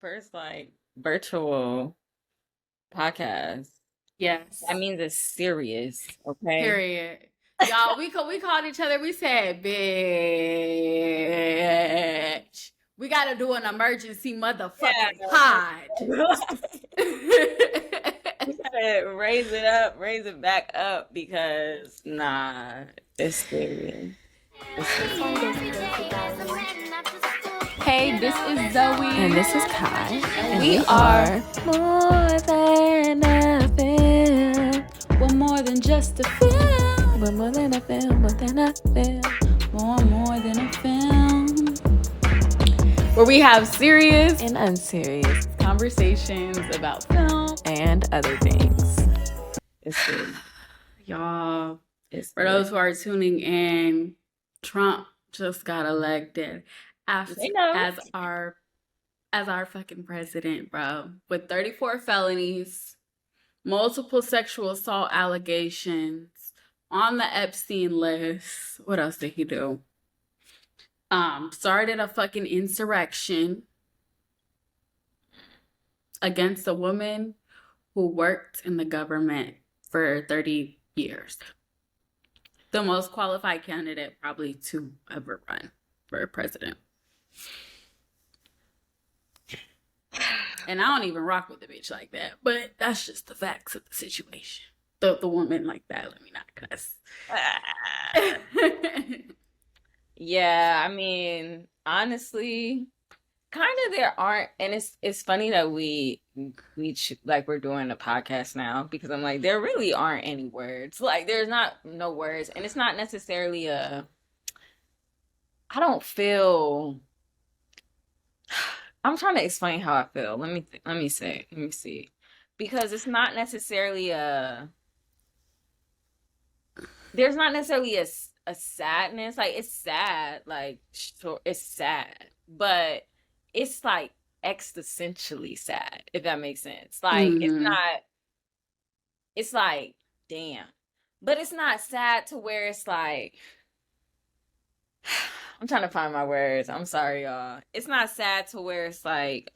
first like virtual podcast. Yes. That means it's serious, okay? Period. Y'all, we called each other. We said, "Bitch, we got to do an emergency motherfucking pod." We gotta raise it up, raise it back up because nah, it's serious. It's serious. Hey, this is Zoe. And this is Kai. And we are more than a film. We're more than just a film. We're more than a film, more than a film. More than a film. Where we have serious and unserious conversations about film and other things. It's serious. Y'all, for those who are tuning in, Trump just got elected as our fucking president, bro, with 34 felonies, multiple sexual assault allegations, on the Epstein list. What else did he do? Started a fucking insurrection against a woman who worked in the government for 30 years. The most qualified candidate probably to ever run for president. And I don't even rock with the bitch like that, but that's just the facts of the situation. The woman like that, let me not cuss. Yeah, I mean, honestly, kind of there aren't, and it's funny that we're doing a podcast now because I'm like, there really aren't any words. Like, there's no words, and it's not necessarily I don't feel. I'm trying to explain how I feel. Let me see, because it's not necessarily there's not necessarily a sadness. Like, it's sad, like, sure, it's sad, but it's like existentially sad, if that makes sense. Like, it's like, damn, but it's not sad to where it's like, I'm trying to find my words. I'm sorry, y'all. It's not sad to where it's like,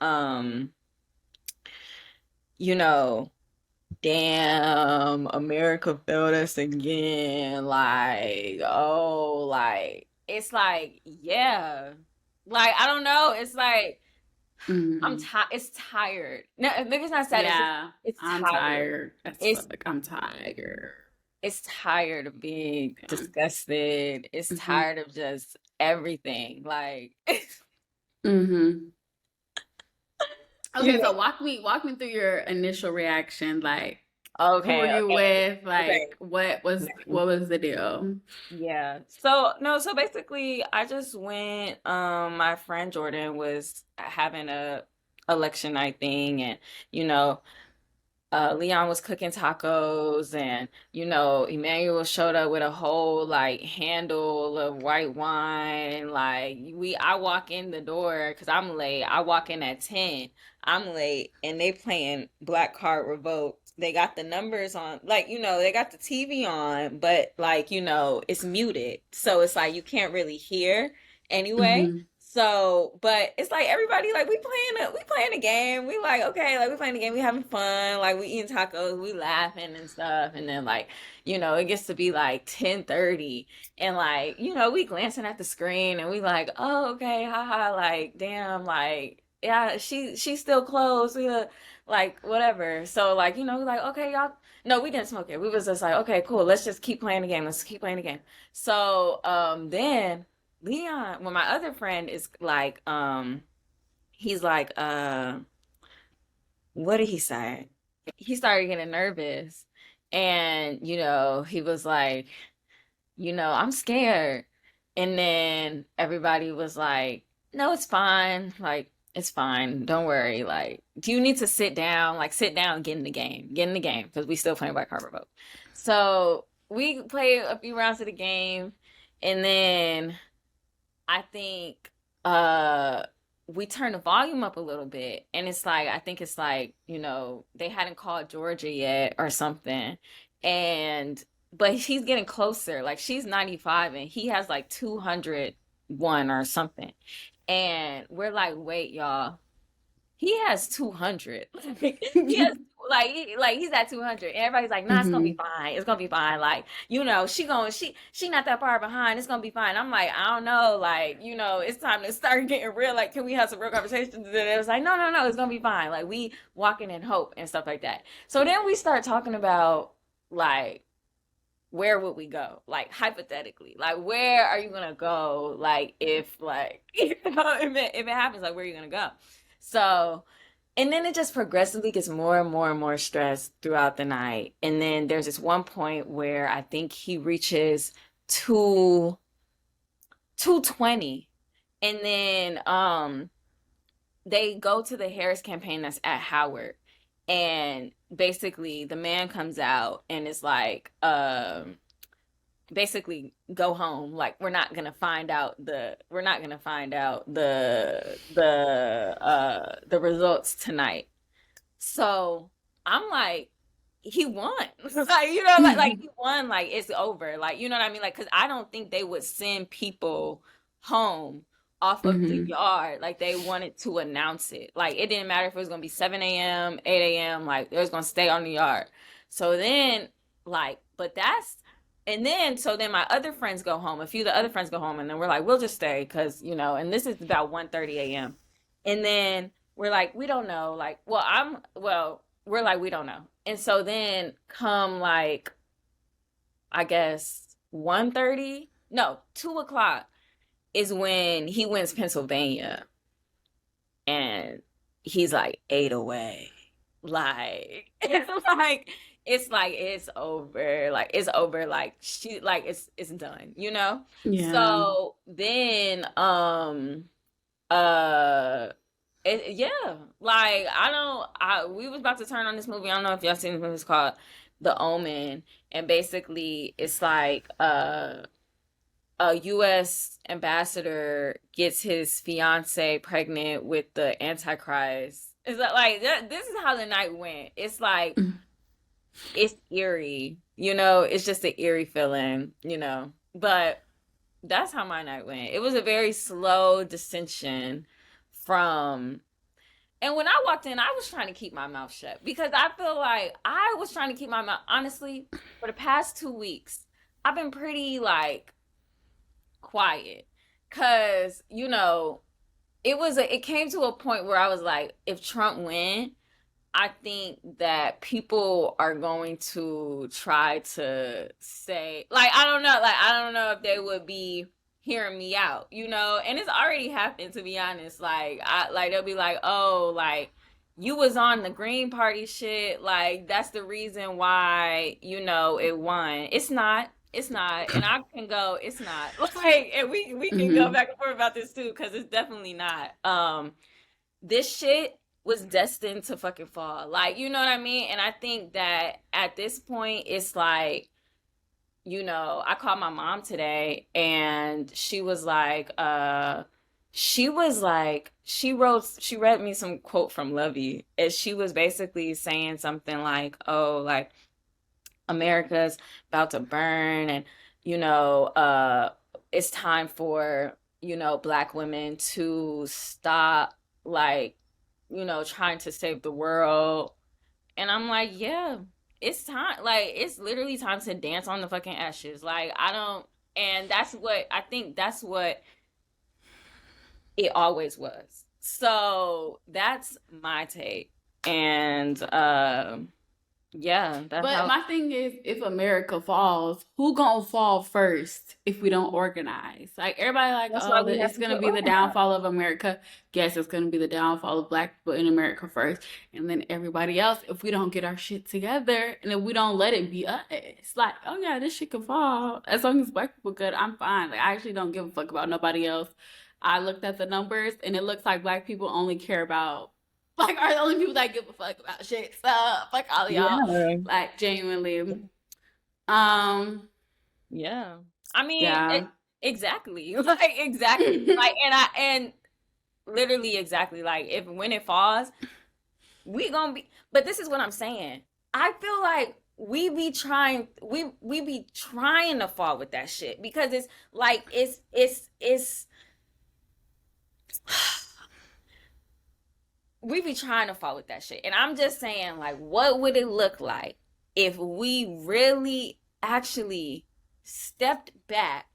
damn, America failed us again. Like, oh, like, it's like, yeah. Like, I don't know. It's like, I'm tired. It's tired. No, maybe it's not sad. Yeah, I'm tired. I'm tired. It's tired of being disgusted. It's tired of just everything. Like, Okay, so walk me through your initial reaction. Like, okay, who were you with? Like, what was the deal? Yeah. So basically I just went, my friend Jordan was having a election night thing, and Leon was cooking tacos, and Emmanuel showed up with a whole like handle of white wine. Like, I walk in the door because I'm late. I walk in at 10. I'm late, and they playing Black Card Revoked. They got the numbers on, like, they got the TV on, but like, it's muted. So it's like you can't really hear anyway. So, but it's like everybody, like, we playing a game. We like, okay, like, we playing the game, we having fun, like, we eating tacos, we laughing and stuff. And then, like, it gets to be like 10:30, and like, we glancing at the screen, and we like, oh, okay, haha, like, damn, like, yeah, she's still close. We like, whatever. So like, we like, okay, y'all. No, we didn't smoke it. We was just like, okay, cool. Let's just keep playing the game. Let's keep playing the game. So then Leon, well, my other friend is like, he's like, what did he say? He started getting nervous, and he was like, I'm scared. And then everybody was like, no, it's fine. Like, it's fine. Don't worry. Like, do you need to sit down? Like, sit down, get in the game. Get in the game, because we still playing Black Card Revoked. So we played a few rounds of the game, and then I think we turned the volume up a little bit, and it's like, I think it's like, they hadn't called Georgia yet or something. But he's getting closer. Like, she's 95 and he has like 201 or something. And we're like, wait, y'all. he has 200. He has he's at 200, and everybody's like, nah, it's gonna be fine. It's gonna be fine. Like, she not that far behind. It's gonna be fine. I'm like, I don't know. Like, it's time to start getting real. Like, can we have some real conversations? And it was like, no, it's gonna be fine. Like, we walking in hope and stuff like that. So then we start talking about like, where would we go? Like, hypothetically, like, where are you gonna go? Like, if like, if it happens, like, where are you gonna go? So, and then it just progressively gets more and more and more stressed throughout the night. And then there's this one point where I think he reaches 220. And then they go to the Harris campaign that's at Howard. And basically the man comes out and is like, basically go home. Like, we're not gonna find out the results tonight. So I'm like, he won. Like, he won. Like, it's over. Like, you know what I mean? Like, because I don't think they would send people home off of the yard. Like, they wanted to announce it. Like, it didn't matter if it was gonna be 7 a.m., 8 a.m. Like, they was gonna stay on the yard. So then, like, so then my other friends go home. A few of the other friends go home, and then we're like, we'll just stay because, and this is about 1:30 a.m. And then we're like, we don't know. Like, we're like, we don't know. And so then come like, I guess 1:30, no, 2 o'clock is when he wins Pennsylvania. And he's like 8 away. Like, it's over. Like, it's over. Like, it's done, Yeah. So then, like, we was about to turn on this movie. I don't know if y'all seen this movie. It's called The Omen. And basically it's like, a U.S. ambassador gets his fiance pregnant with the Antichrist. It's like this is how the night went. It's like, it's eerie, it's just an eerie feeling, but that's how my night went. It was a very slow descension from, and when I walked in, I was trying to keep my mouth shut because I feel like I was trying to keep my mouth, honestly, for the past 2 weeks. I've been pretty like quiet because it came to a point where I was like, if Trump win, I think that people are going to try to say, like, I don't know if they would be hearing me out, and it's already happened, to be honest. Like, they'll be like, oh, like, you was on the Green Party shit, like, that's the reason why, it won. It's not. And I can go, it's not. Like, and we can go back and forth about this too, because it's definitely not. This shit was destined to fucking fall. Like, you know what I mean? And I think that at this point, it's like, I called my mom today and she read me some quote from Lovey, and she was basically saying something like, oh, like, America's about to burn, and it's time for Black women to stop, like, trying to save the world. And I'm like, yeah, it's time. Like, it's literally time to dance on the fucking ashes. Like, and that's what I think, that's what it always was. So that's my take. And yeah, but my thing is, if America falls, who gonna fall first if we don't organize? Like, everybody like, oh, it's gonna be the downfall of America. Yes, it's gonna be the downfall of Black people in America first, and then everybody else, if we don't get our shit together and if we don't let it be us. Like, oh yeah, this shit can fall. As long as Black people good, I'm fine. Like, I actually don't give a fuck about nobody else. I looked at the numbers and it looks like Black people only care about, like, are the only people that give a fuck about shit. So fuck all of y'all. Yeah. Like, genuinely. Yeah. I mean, exactly. Like, exactly. Like, and literally exactly. Like, when it falls, we gonna be, but this is what I'm saying. I feel like we be trying to fall with that shit because it's like, it's, we be trying to follow that shit. And I'm just saying, like, what would it look like if we really actually stepped back,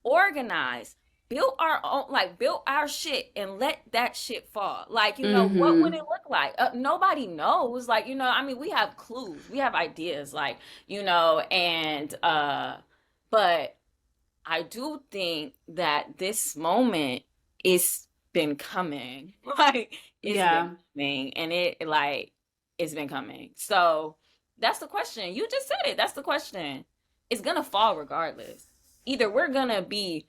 organized, built our own, like, built our shit and let that shit fall? Like, you know, what would it look like? Nobody knows. Like, you know, I mean, we have clues, we have ideas, like, you know, and, but I do think that this moment is been coming. Like it's been coming and it's been coming. So that's the question. You just said it. That's the question. It's gonna fall regardless. Either we're gonna be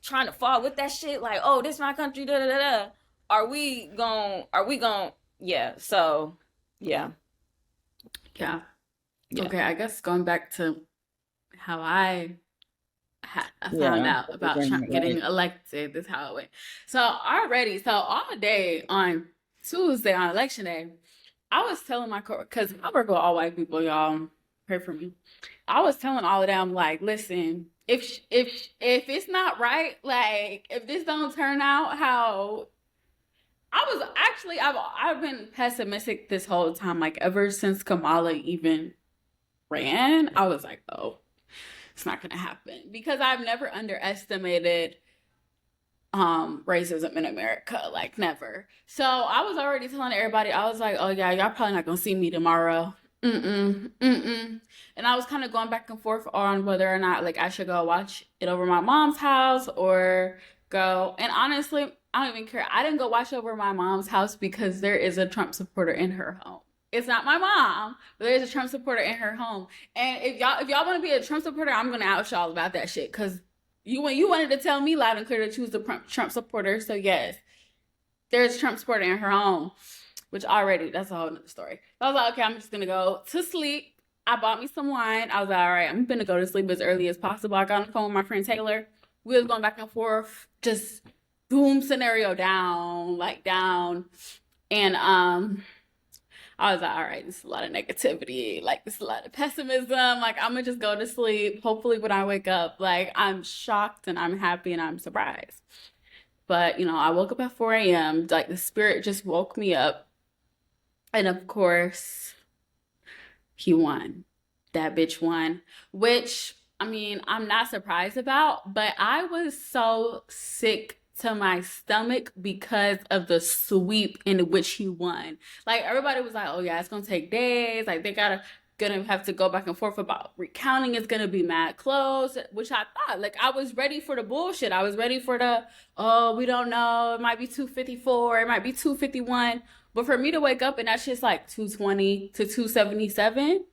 trying to fall with that shit, like, oh, this my country, da da da da. Are we gon' yeah, so yeah. Yeah. Okay, I guess going back to how I found out about Trump getting elected. This is how it went. So all day on Tuesday, on election day, I was telling my because I work with all white people, y'all. Pray for me. I was telling all of them, like, listen, if it's not right, like, if this don't turn out how I've been pessimistic this whole time, like ever since Kamala even ran. I was like, oh, it's not gonna happen, because I've never underestimated racism in America, like never. So I was already telling everybody, I was like, oh yeah, y'all probably not gonna see me tomorrow. And I was kind of going back and forth on whether or not, like, I should go watch it over my mom's house or go. And honestly, I don't even care. I didn't go watch over my mom's house because there is a Trump supporter in her home. It's not my mom, but there's a Trump supporter in her home. And if y'all want to be a Trump supporter, I'm gonna out y'all about that shit, because you wanted to tell me loud and clear to choose the Trump supporter. So yes, there's a Trump supporter in her home, which already, that's a whole nother story. So I was like, okay, I'm just gonna go to sleep. I bought me some wine. I was like, all right, I'm gonna go to sleep as early as possible. I got on the phone with my friend Taylor. We was going back and forth, just doom scenario down. And I was like, all right, this is a lot of negativity. Like, this is a lot of pessimism. Like, I'm gonna just go to sleep. Hopefully when I wake up, like, I'm shocked and I'm happy and I'm surprised. But, you know, I woke up at 4 a.m. Like, the spirit just woke me up. And of course, he won. That bitch won. Which, I mean, I'm not surprised about, but I was so sick to my stomach because of the sweep in which he won. Like, everybody was like, oh yeah, it's gonna take days. Like, they gonna have to go back and forth about recounting. It's gonna be mad close, which I thought. Like, I was ready for the bullshit. I was ready for the, oh, we don't know, it might be 254, it might be 251. But for me to wake up and that shit's like 220 to 277,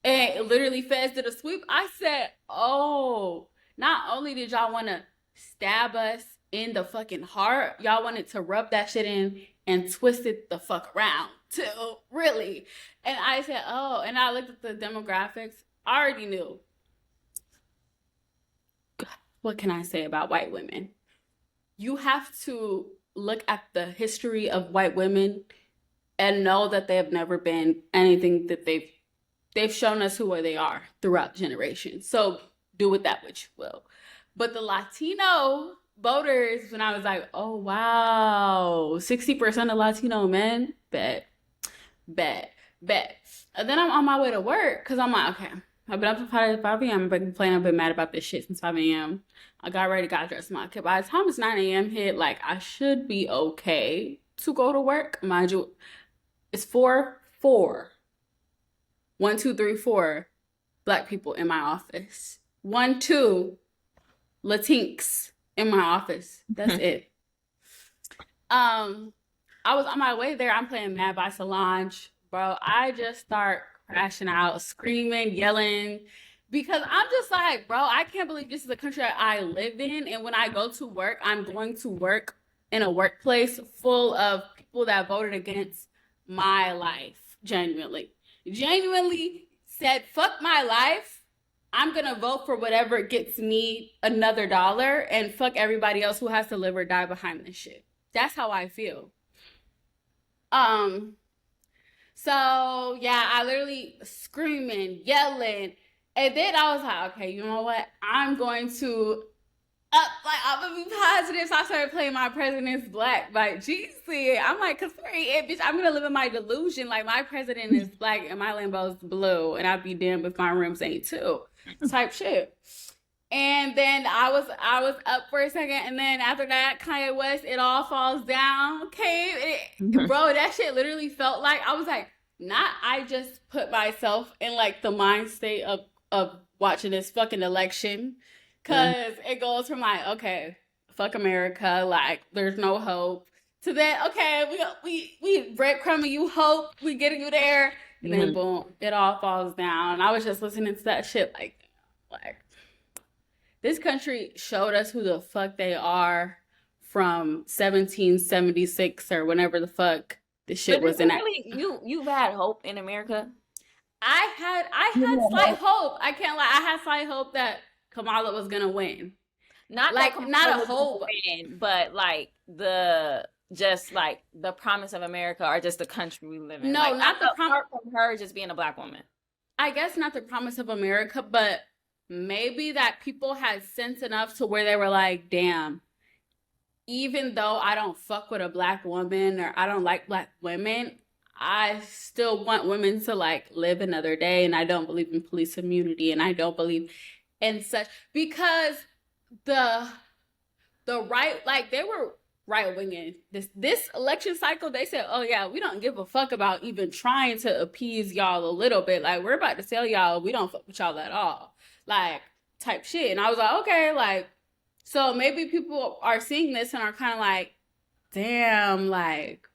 and it literally feds to the sweep, I said, oh, not only did y'all want to stab us in the fucking heart, y'all wanted to rub that shit in and twist it the fuck around too, really. And I said, oh, and I looked at the demographics. I already knew. What can I say about white women? You have to look at the history of white women and know that they have never been anything that they've shown us who they are throughout generations. So do with that what you will. But the Latino voters, when I was like, oh wow, 60% of Latino men, bet. And then I'm on my way to work, because I'm like, okay, I've been up to 5 a.m. I've been complaining, I've been mad about this shit since 5 a.m. I got ready, got dressed. By the time it's 9 a.m. hit, like, I should be okay to go to work. Mind you, it's 4 1, 2, 3, 4 Black people in my office. 1, 2 Latinx in my office. That's it. I was on my way there. I'm playing Mad by Solange. Bro, I just start crashing out, screaming, yelling, because I'm just like, bro, I can't believe this is the country that I live in. And when I go to work, I'm going to work in a workplace full of people that voted against my life. Genuinely said, fuck my life. I'm going to vote for whatever gets me another dollar, and fuck everybody else who has to live or die behind this shit. That's how I feel. So yeah, I literally screaming, yelling, and then I was like, okay, you know what? I'm going to like I'm gonna be positive. So I started playing My President's Black by Jeezy. I'm like, cause bitch, I'm gonna live in my delusion. Like my president is black and my Lambo's blue, and I'd be damned if my rims ain't too. Type shit. And then I was up for a second, and then after that, Kanye West, It All Falls Down came. Bro, that shit literally felt like I was like, not I just put myself in like the mind state of watching this fucking election, cause it goes from like, okay, fuck America, like there's no hope, to then okay, we breadcrumbing you hope, we getting you there, and then boom, it all falls down. And I was just listening to that shit like this country showed us who the fuck they are from 1776 or whenever the fuck this shit was in. Really, you've had hope in America. I had slight hope. I can't lie. I had slight hope that Kamala was gonna win. Not a hope, but like the promise of America or just the country we live in. No, like, not the promise from her just being a black woman. I guess not the promise of America, but maybe that people had sense enough to where they were like, damn, even though I don't fuck with a black woman or I don't like black women, I still want women to like live another day, and I don't believe in police immunity, and I don't believe in such, because the right, like they were right winging this election cycle. They said, oh yeah, we don't give a fuck about even trying to appease y'all a little bit. Like we're about to tell y'all we don't fuck with y'all at all. Like type shit. And I was like, okay, like, so maybe people are seeing this and are kind of like, damn, like,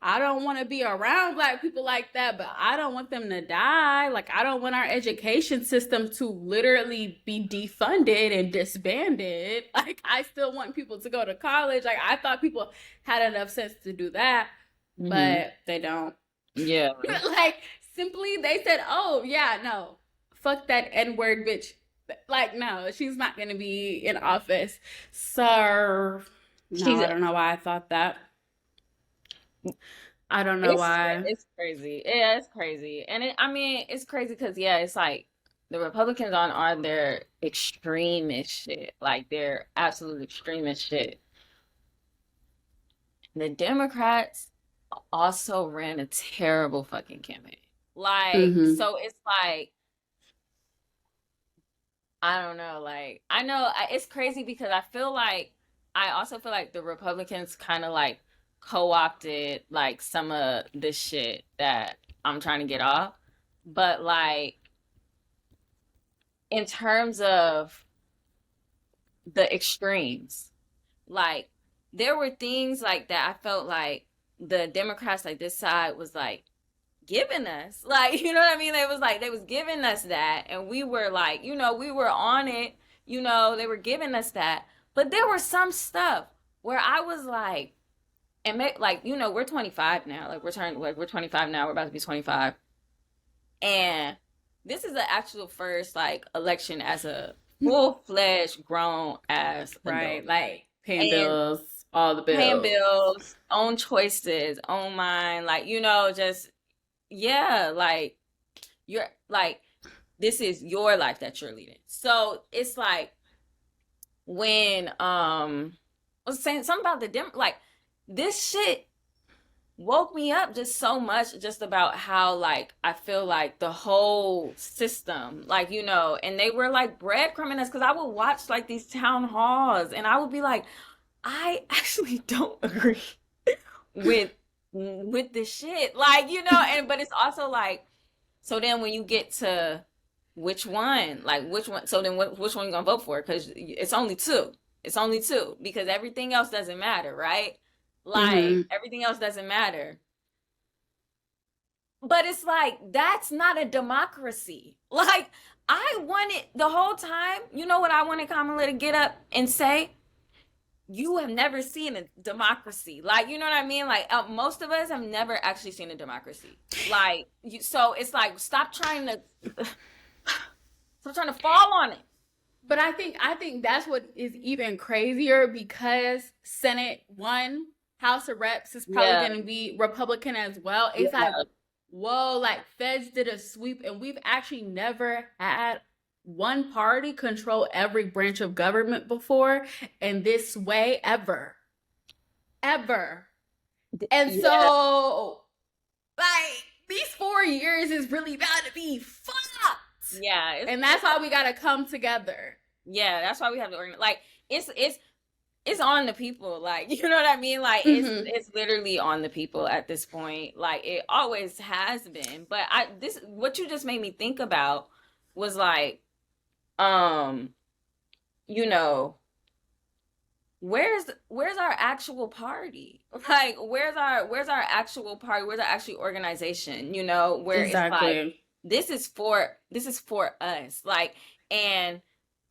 I don't want to be around black people like that, but I don't want them to die. Like, I don't want our education system to literally be defunded and disbanded. Like, I still want people to go to college. Like, I thought people had enough sense to do that, but they don't. Yeah. Like, simply, they said, oh, yeah, no, fuck that N-word bitch. Like, no, she's not going to be in office. So, no, I don't know why I thought that. I don't know why. It's crazy. Yeah, it's crazy. And it's crazy because, yeah, it's like the Republicans are their extremist shit. Like, they're absolute extremist shit. The Democrats also ran a terrible fucking campaign. Like, so it's like, I don't know. Like, I know it's crazy because I also feel like the Republicans kind of like co-opted like some of this shit that I'm trying to get off. But like, in terms of the extremes, like, there were things like that I felt like the Democrats, like this side, was like giving us, like, you know what I mean? They was giving us that, and we were like, you know, we were on it, you know, they were giving us that. But there was some stuff where I was like, and like, you know, we're 25 now, like we're 25 now, we're about to be 25, and this is the actual first like election as a full-fledged grown ass right adult. Like paying bills, all the bills, paying bills, own choices, own mind, like, you know, just, yeah, like, you're like, this is your life that you're leading. So it's like, when I was saying something about like, this shit woke me up just so much, just about how like I feel like the whole system, like, you know, and they were like breadcrumbing us, because I would watch like these town halls and I would be like, I actually don't agree with this shit, like, you know. And but it's also like, so then when you get to which one, so then which one you gonna vote for? Because it's only two, because everything else doesn't matter, right? Like, everything else doesn't matter. But it's like, that's not a democracy. Like, I wanted the whole time, you know what I wanted Kamala to get up and say? You have never seen a democracy. Like, you know what I mean? Like, most of us have never actually seen a democracy. Like, so it's like, stop trying to fall on it. But I think that's what is even crazier, because Senate won, House of Reps is probably going to be Republican as well. It's like, whoa, like, feds did a sweep, and we've actually never had one party control every branch of government before in this way ever. And so, like, these 4 years is really about to be fucked. Yeah. And that's why we got to come together. Yeah, that's why we have to organize. Like, it's on the people. Like, you know what I mean? Like, it's literally on the people at this point. Like, it always has been. But what you just made me think about was like, you know, where's our actual party? Like, where's our actual party? Where's our actual organization? You know, where exactly. It's like, this is for us. Like, and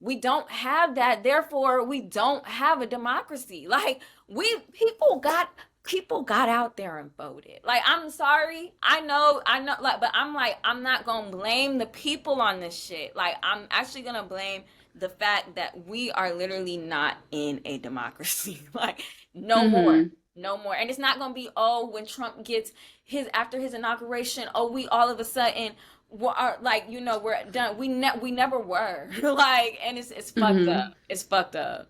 we don't have that, therefore we don't have a democracy. Like, people got out there and voted. Like, I'm sorry, I know, like, but I'm not gonna blame the people on this shit. Like, I'm actually gonna blame the fact that we are literally not in a democracy. Like, no more. And it's not gonna be, oh, when Trump gets after his inauguration, oh, we all of a sudden are, like, you know, we're done. We never were. Like, and it's fucked up. It's fucked up.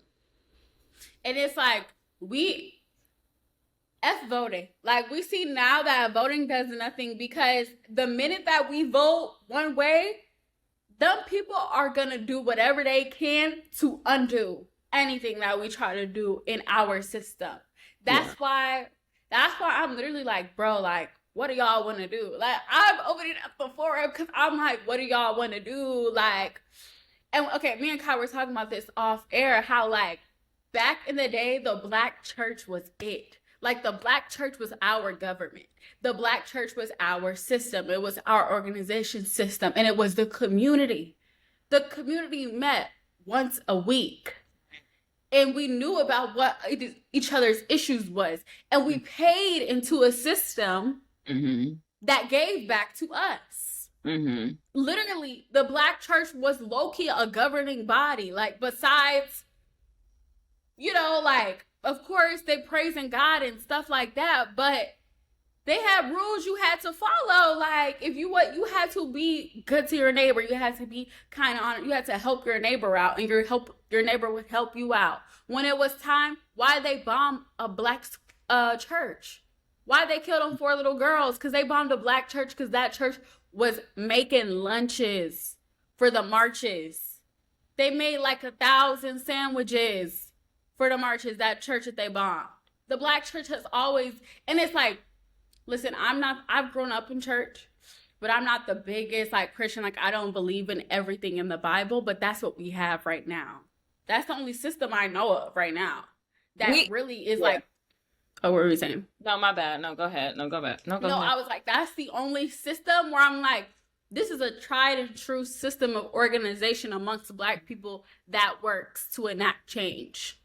And it's like, we F voting. Like, we see now that voting does nothing, because the minute that we vote one way, them people are gonna do whatever they can to undo anything that we try to do in our system. That's why I'm literally like, bro, like, what do y'all want to do? Like, I've opened it up before because I'm like, what do y'all want to do? Like, and okay, me and Kai were talking about this off air, how, like, back in the day, the Black church was it. Like, the Black church was our government. The Black church was our system. It was our organization system. And it was the community. The community met once a week. And we knew about what each other's issues was. And we paid into a system that gave back to us. Literally, the Black church was low-key a governing body. Like, besides, you know, like, of course, they praising God and stuff like that, but they had rules you had to follow. Like, if you had to be good to your neighbor, you had to be kind of you had to help your neighbor out, and your neighbor would help you out. When it was time, why they bombed a Black church? Why they killed them 4 little girls? Because they bombed a Black church, because that church was making lunches for the marches. They made like 1,000 sandwiches for the marches, that church that they bombed. The Black church has always, and it's like, listen, I've grown up in church, but I'm not the biggest, like, Christian. Like, I don't believe in everything in the Bible, but that's what we have right now. That's the only system I know of right now that really is like, oh, what were we saying? No, my bad. No, go ahead. No, go back. No, go ahead. I was like, that's the only system where I'm like, this is a tried and true system of organization amongst Black people that works to enact change.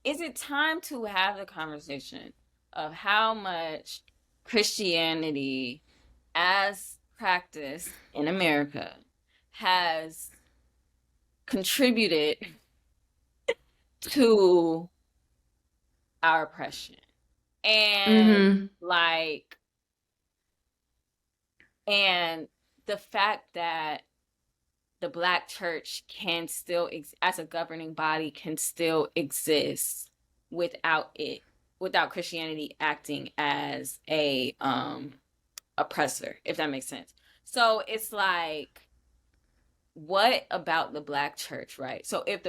Is it time to have the conversation of how much Christianity as practiced in America has contributed to our oppression? And like, and the fact that the Black church can still, as a governing body, can still exist without Christianity acting as a oppressor, if that makes sense. So it's like, what about the Black church, right? So if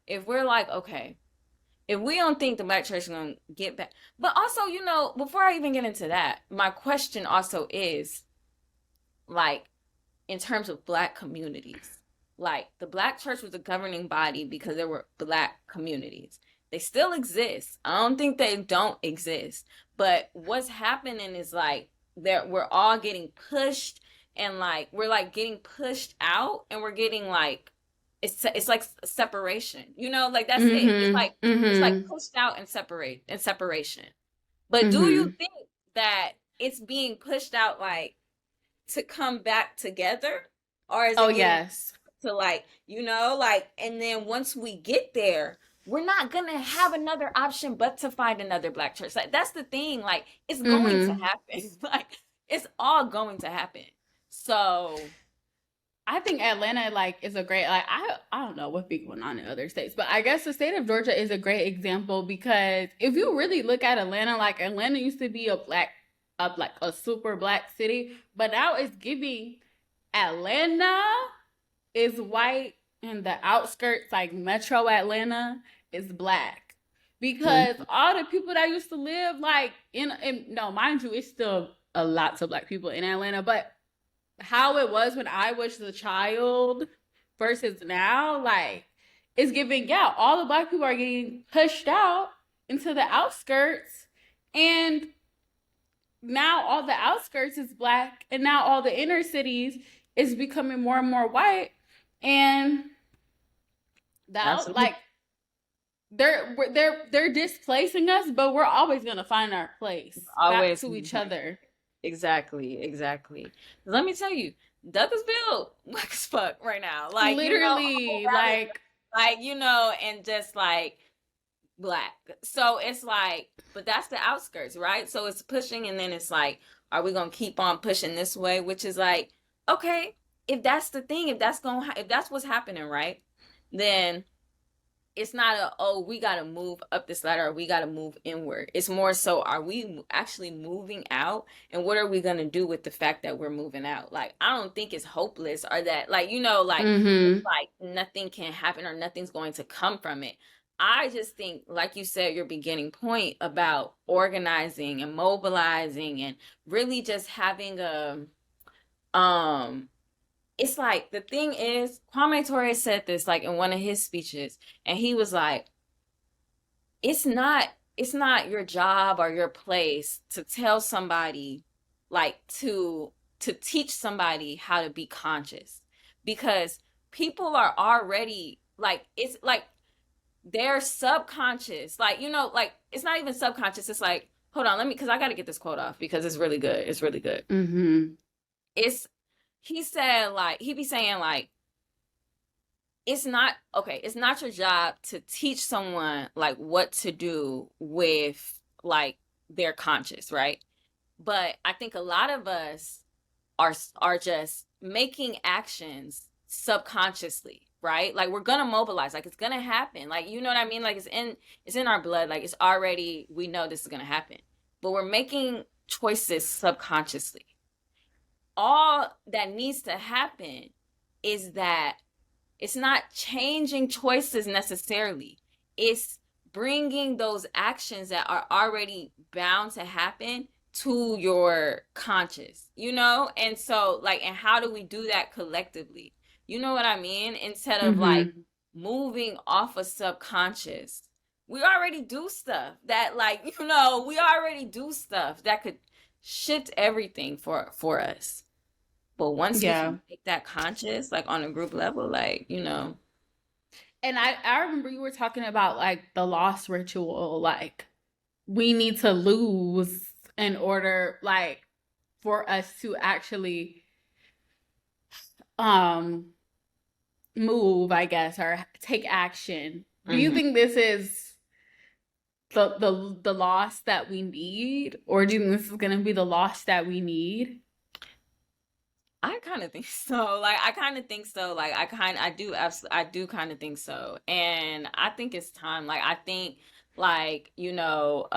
if we're like, okay, if we don't think the Black church is going to get back, but also, you know, before I even get into that, my question also is, like, in terms of Black communities, like, the Black church was a governing body because there were Black communities. They still exist. I don't think they don't exist. But what's happening is, like, we're all getting pushed, and, like, we're, like, getting pushed out, and we're getting, like, it's like separation, you know, like, that's it. It's like pushed out and separation. But do you think that it's being pushed out, like, to come back together, or is it to, like, you know, like, and then once we get there, we're not gonna have another option but to find another Black church? Like, that's the thing. Like, it's going to happen. Like, it's all going to happen. So I think Atlanta like is a great like I don't know what be going on in other states, but I guess the state of Georgia is a great example because if you really look at Atlanta, like Atlanta used to be like a super black city, but now it's giving Atlanta is white and the outskirts like Metro Atlanta is black. Because all the people that used to live like in no, mind you, it's still a lot of black people in Atlanta, but how it was when I was a child versus now, like it's giving all the black people are getting pushed out into the outskirts, and now all the outskirts is black, and now all the inner cities is becoming more and more white, and that like they're displacing us, but we're always gonna find our place back to each other. Exactly. Let me tell you, Douglasville black as fuck right now. Like literally, you know, like you know, and just like black. So it's like, but that's the outskirts, right? So it's pushing, and then it's like, are we gonna keep on pushing this way? Which is like, okay, if that's the thing, if that's what's happening, right? Then it's not we got to move up this ladder or we got to move inward. It's more so, are we actually moving out, and what are we going to do with the fact that we're moving out? Like, I don't think it's hopeless or that, like, you know, like, like nothing can happen or nothing's going to come from it. I just think, like you said, your beginning point about organizing and mobilizing and really just having it's like, the thing is, Kwame Ture said this like in one of his speeches, and he was like, it's not your job or your place to tell somebody, like to teach somebody how to be conscious, because people are already like, it's like they're subconscious, like, you know, like it's not even subconscious. It's like, hold on, because I got to get this quote off because it's really good. He said, like, he be saying, like, it's not your job to teach someone, like, what to do with, like, their conscious, right? But I think a lot of us are just making actions subconsciously, right? Like, we're gonna mobilize, like, it's gonna happen. Like, you know what I mean? Like, it's in our blood. Like, it's already, we know this is gonna happen. But we're making choices subconsciously. All that needs to happen is that it's not changing choices necessarily. It's bringing those actions that are already bound to happen to your conscious, you know? And so, like, and how do we do that collectively? You know what I mean? Instead of like moving off of subconscious, we already do stuff that, like, you know, we already do stuff that could shift everything for us. But once we can make that conscious, like on a group level, like, you know. And I remember you were talking about like the loss ritual, like we need to lose in order, like, for us to actually move, I guess, or take action. Do you think this is the loss that we need, or do you think this is going to be the loss that we need? I kind of think so. Like, I kind of think so. Like, I do kind of think so. And I think it's time. Like, I think, like, you know,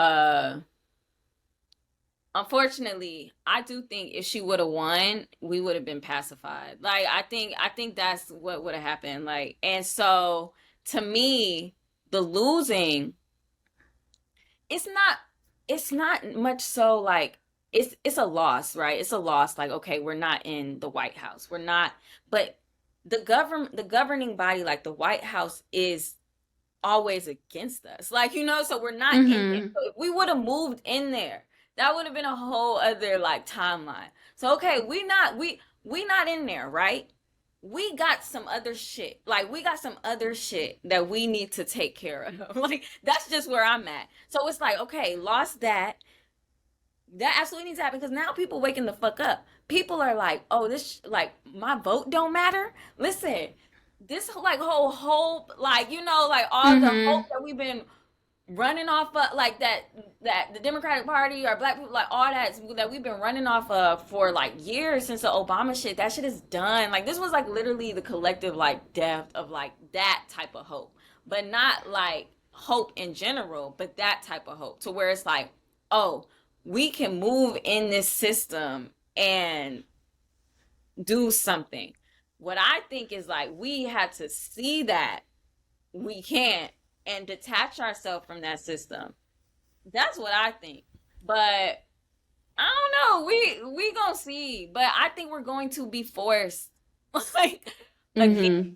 unfortunately, I do think if she would have won, we would have been pacified. Like, I think that's what would have happened. Like, and so to me, the losing, it's not much so like, it's a loss, right? It's a loss. Like, okay, we're not in the White House. We're not, but the governing body, like the White House, is always against us. Like, you know, so we're not in there. So if we would have moved in there, that would have been a whole other like timeline. So okay, we not in there, right? We got some other shit. Like, we got some other shit that we need to take care of. Like, that's just where I'm at. So it's like, okay, lost that. That absolutely needs to happen, because now people waking the fuck up. People are like, oh, this, like, my vote don't matter. Listen, this like whole hope, like, you know, like all the hope that we've been running off of like that the Democratic Party or black people, like all that we've been running off of for like years since the Obama shit, that shit is done. Like this was like literally the collective like death of like that type of hope. But not like hope in general, but that type of hope to where it's like, oh, we can move in this system and do something. What I think is like we had to see that we can't and detach ourselves from that system. That's what I think. But I don't know. We gonna see. But I think we're going to be forced. Like again,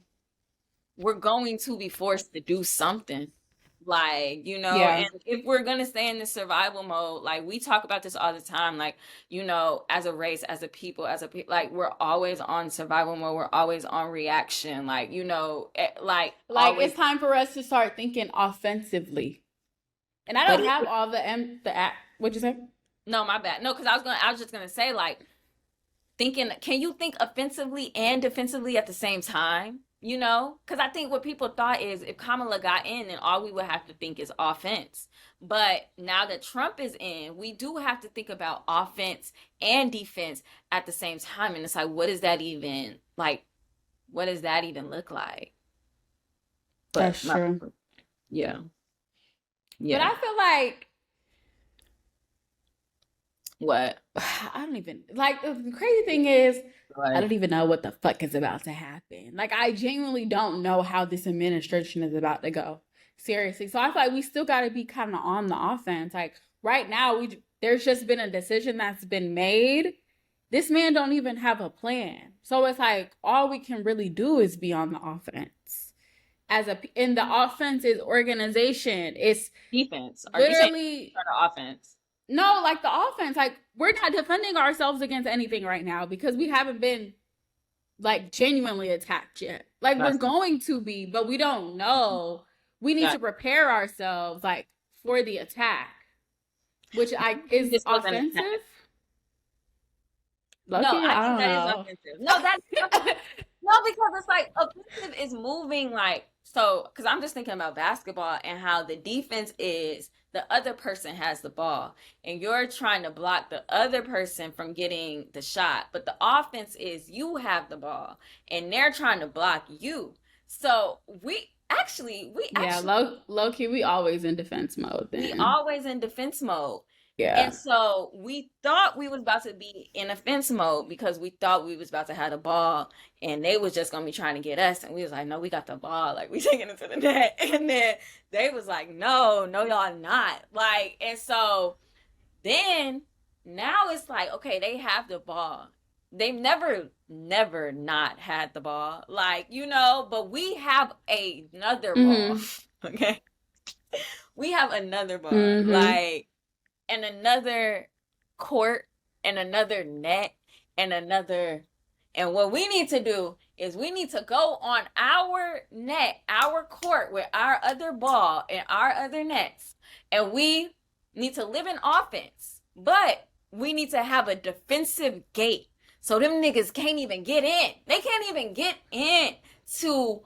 we're going to be forced to do something. Like, and if we're gonna stay in this survival mode, like we talk about this all the time, like, as a race, as a people, like we're always on survival mode, we're always on reaction, like, like always... it's time for us to start thinking offensively. And I don't have all what'd you say? No, my bad. No, because I was just gonna say, like, can you think offensively and defensively at the same time? Because I think what people thought is if Kamala got in, then all we would have to think is offense. But now that Trump is in, we do have to think about offense and defense at the same time. And it's like, what does that even look like? But that's true. Yeah. But I feel like, what? I don't even, like, the crazy thing is, I don't even know what the fuck is about to happen. Like, I genuinely don't know how this administration is about to go. Seriously. So I feel like we still got to be kind of on the offense. Like, right now, there's just been a decision that's been made. This man don't even have a plan. So it's like, all we can really do is be on the offense. In the offense is organization. It's defense. Literally the offense. No, like the offense, like we're not defending ourselves against anything right now because we haven't been like genuinely attacked yet. Like we're going to be, but we don't know. We need to prepare ourselves like for the attack, which is offensive. Lucky? No, I think that is offensive. No, that's no, because it's like offensive is moving like so. Because I'm just thinking about basketball and how the defense is the other person has the ball and you're trying to block the other person from getting the shot, but the offense is you have the ball and they're trying to block you. So we actually low key we always in defense mode. We always in defense mode. Yeah. And so we thought we was about to be in offense mode because we thought we was about to have the ball and they was just going to be trying to get us. And we was like, no, we got the ball. Like, we taking it to the net. And then they was like, no, y'all not. Like, and so then now it's like, okay, they have the ball. They've never not had the ball. Like, but we have another ball. Okay. We have another ball. Like, and another court and another net and what we need to do is we need to go on our net, our court with our other ball and our other nets, and we need to live in offense, but we need to have a defensive gate so them niggas can't even get in. They can't even get in to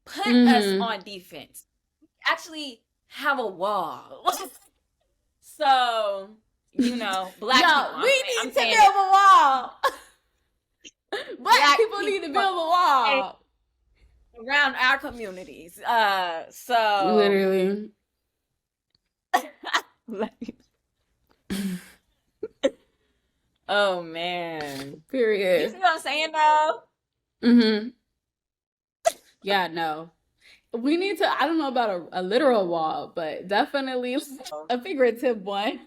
put us on defense. We actually have a wall. So, black people. We need to build a wall. Black people need to build a wall around our communities. So literally. Oh man. Period. You see what I'm saying though? Yeah, no. We need to, I don't know about a literal wall, but definitely a figurative one.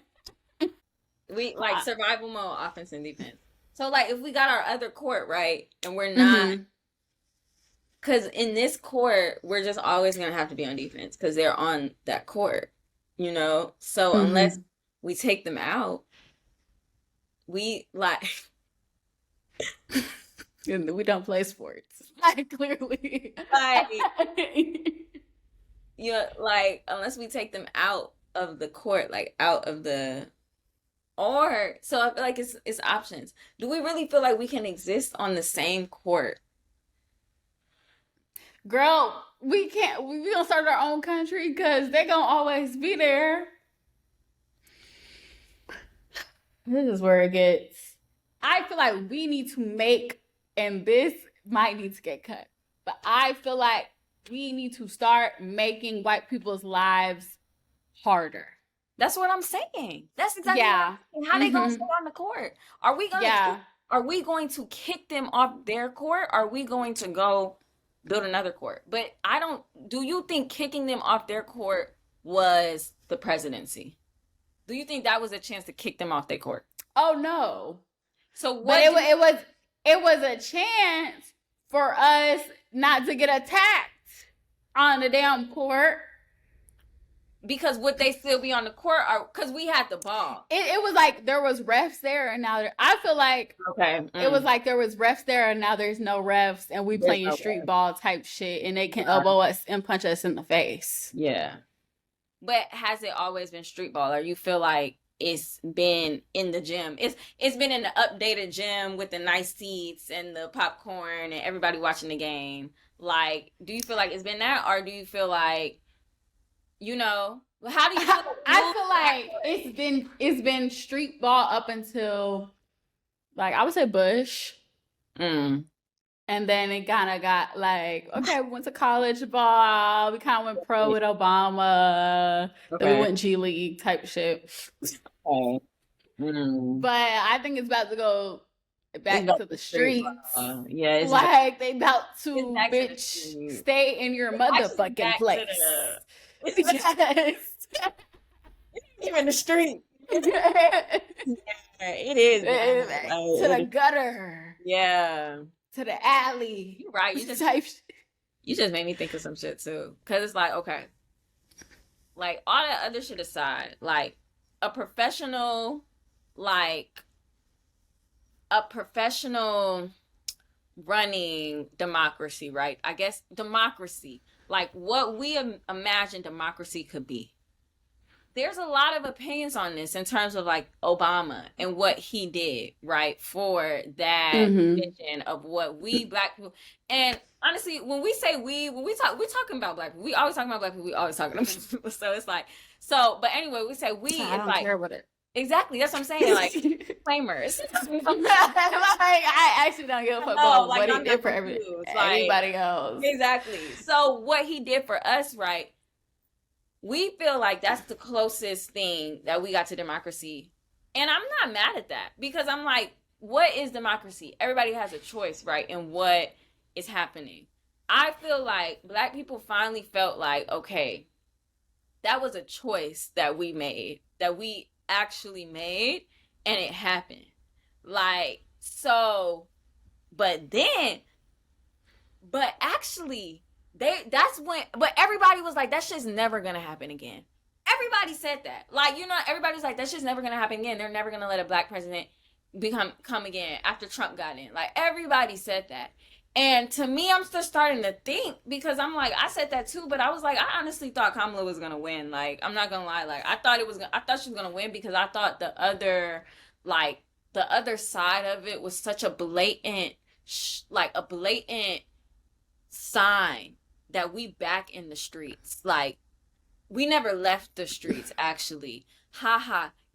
We like survival mode, offense and defense. So like if we got our other court, right, and we're not, because in this court, we're just always going to have to be on defense because they're on that court, So unless we take them out, we like... We don't play sports. Like, clearly. Like, like, unless we take them out of the court, like, out of the... Or, so I feel like it's options. Do we really feel like we can exist on the same court? Girl, we gonna start our own country because they're gonna always be there. This is where it gets. I feel like we need to make, and this might need to get cut, but I feel like we need to start making white people's lives harder. That's what I'm saying. That's exactly how they gonna stay on the court. Are we going to kick them off their court? Are we going to go build another court? But do you think kicking them off their court was the presidency? Do you think that was a chance to kick them off their court? Oh no. So what? But it was a chance for us not to get attacked on the damn court. Because would they still be on the court? Or because we had the ball? It was like there was refs there, and now I feel like it was like there was refs there, and now there's no refs, and we playing street ball type shit, and they can elbow us and punch us in the face. Yeah. But has it always been street ball, or you feel like it's been in the gym? It's been in the updated gym with the nice seats and the popcorn and everybody watching the game. Like, do you feel like it's been that, or do you feel like, how do you feel? I feel like it's been street ball up until, like, I would say Bush. And then it kind of got like, okay, we went to college ball. We kind of went pro with Obama. Then we went G League type shit. But I think it's about to go back to the streets. It's like they about to, bitch, stay in your motherfucking place. Yes. You're in the street. It is. To the gutter. Yeah. To the alley. You're right. You just made me think of some shit too. Cause it's like, okay. Like all that other shit aside, like a professional running democracy, right? I guess democracy, like what we imagine democracy could be. There's a lot of opinions on this in terms of like Obama and what he did, right, for that vision of what we black people. And honestly, when we say we're talking about black people. We always talking about black people. We always talking about people. So it's like, but anyway, we say we. I don't care what it. Exactly, that's what I'm saying. Like disclaimers. Like I actually don't give a fuck about what he did for everybody else. Exactly. So what he did for us, right? We feel like that's the closest thing that we got to democracy. And I'm not mad at that because I'm like, what is democracy? Everybody has a choice, right? In what is happening. I feel like black people finally felt like, okay, that was a choice that we made, that we actually made, and it happened. Like, so, but actually, but everybody was like, that shit's never gonna happen again. Everybody said that. Like, everybody was like, that shit's never gonna happen again. They're never gonna let a black president come again after Trump got in. Like, everybody said that. And to me, I'm still starting to think, because I'm like, I said that too, but I was like, I honestly thought Kamala was gonna win. Like, I'm not gonna lie. Like, I thought she was gonna win because I thought the other side of it was such a blatant sign that we back in the streets. Like, we never left the streets, actually.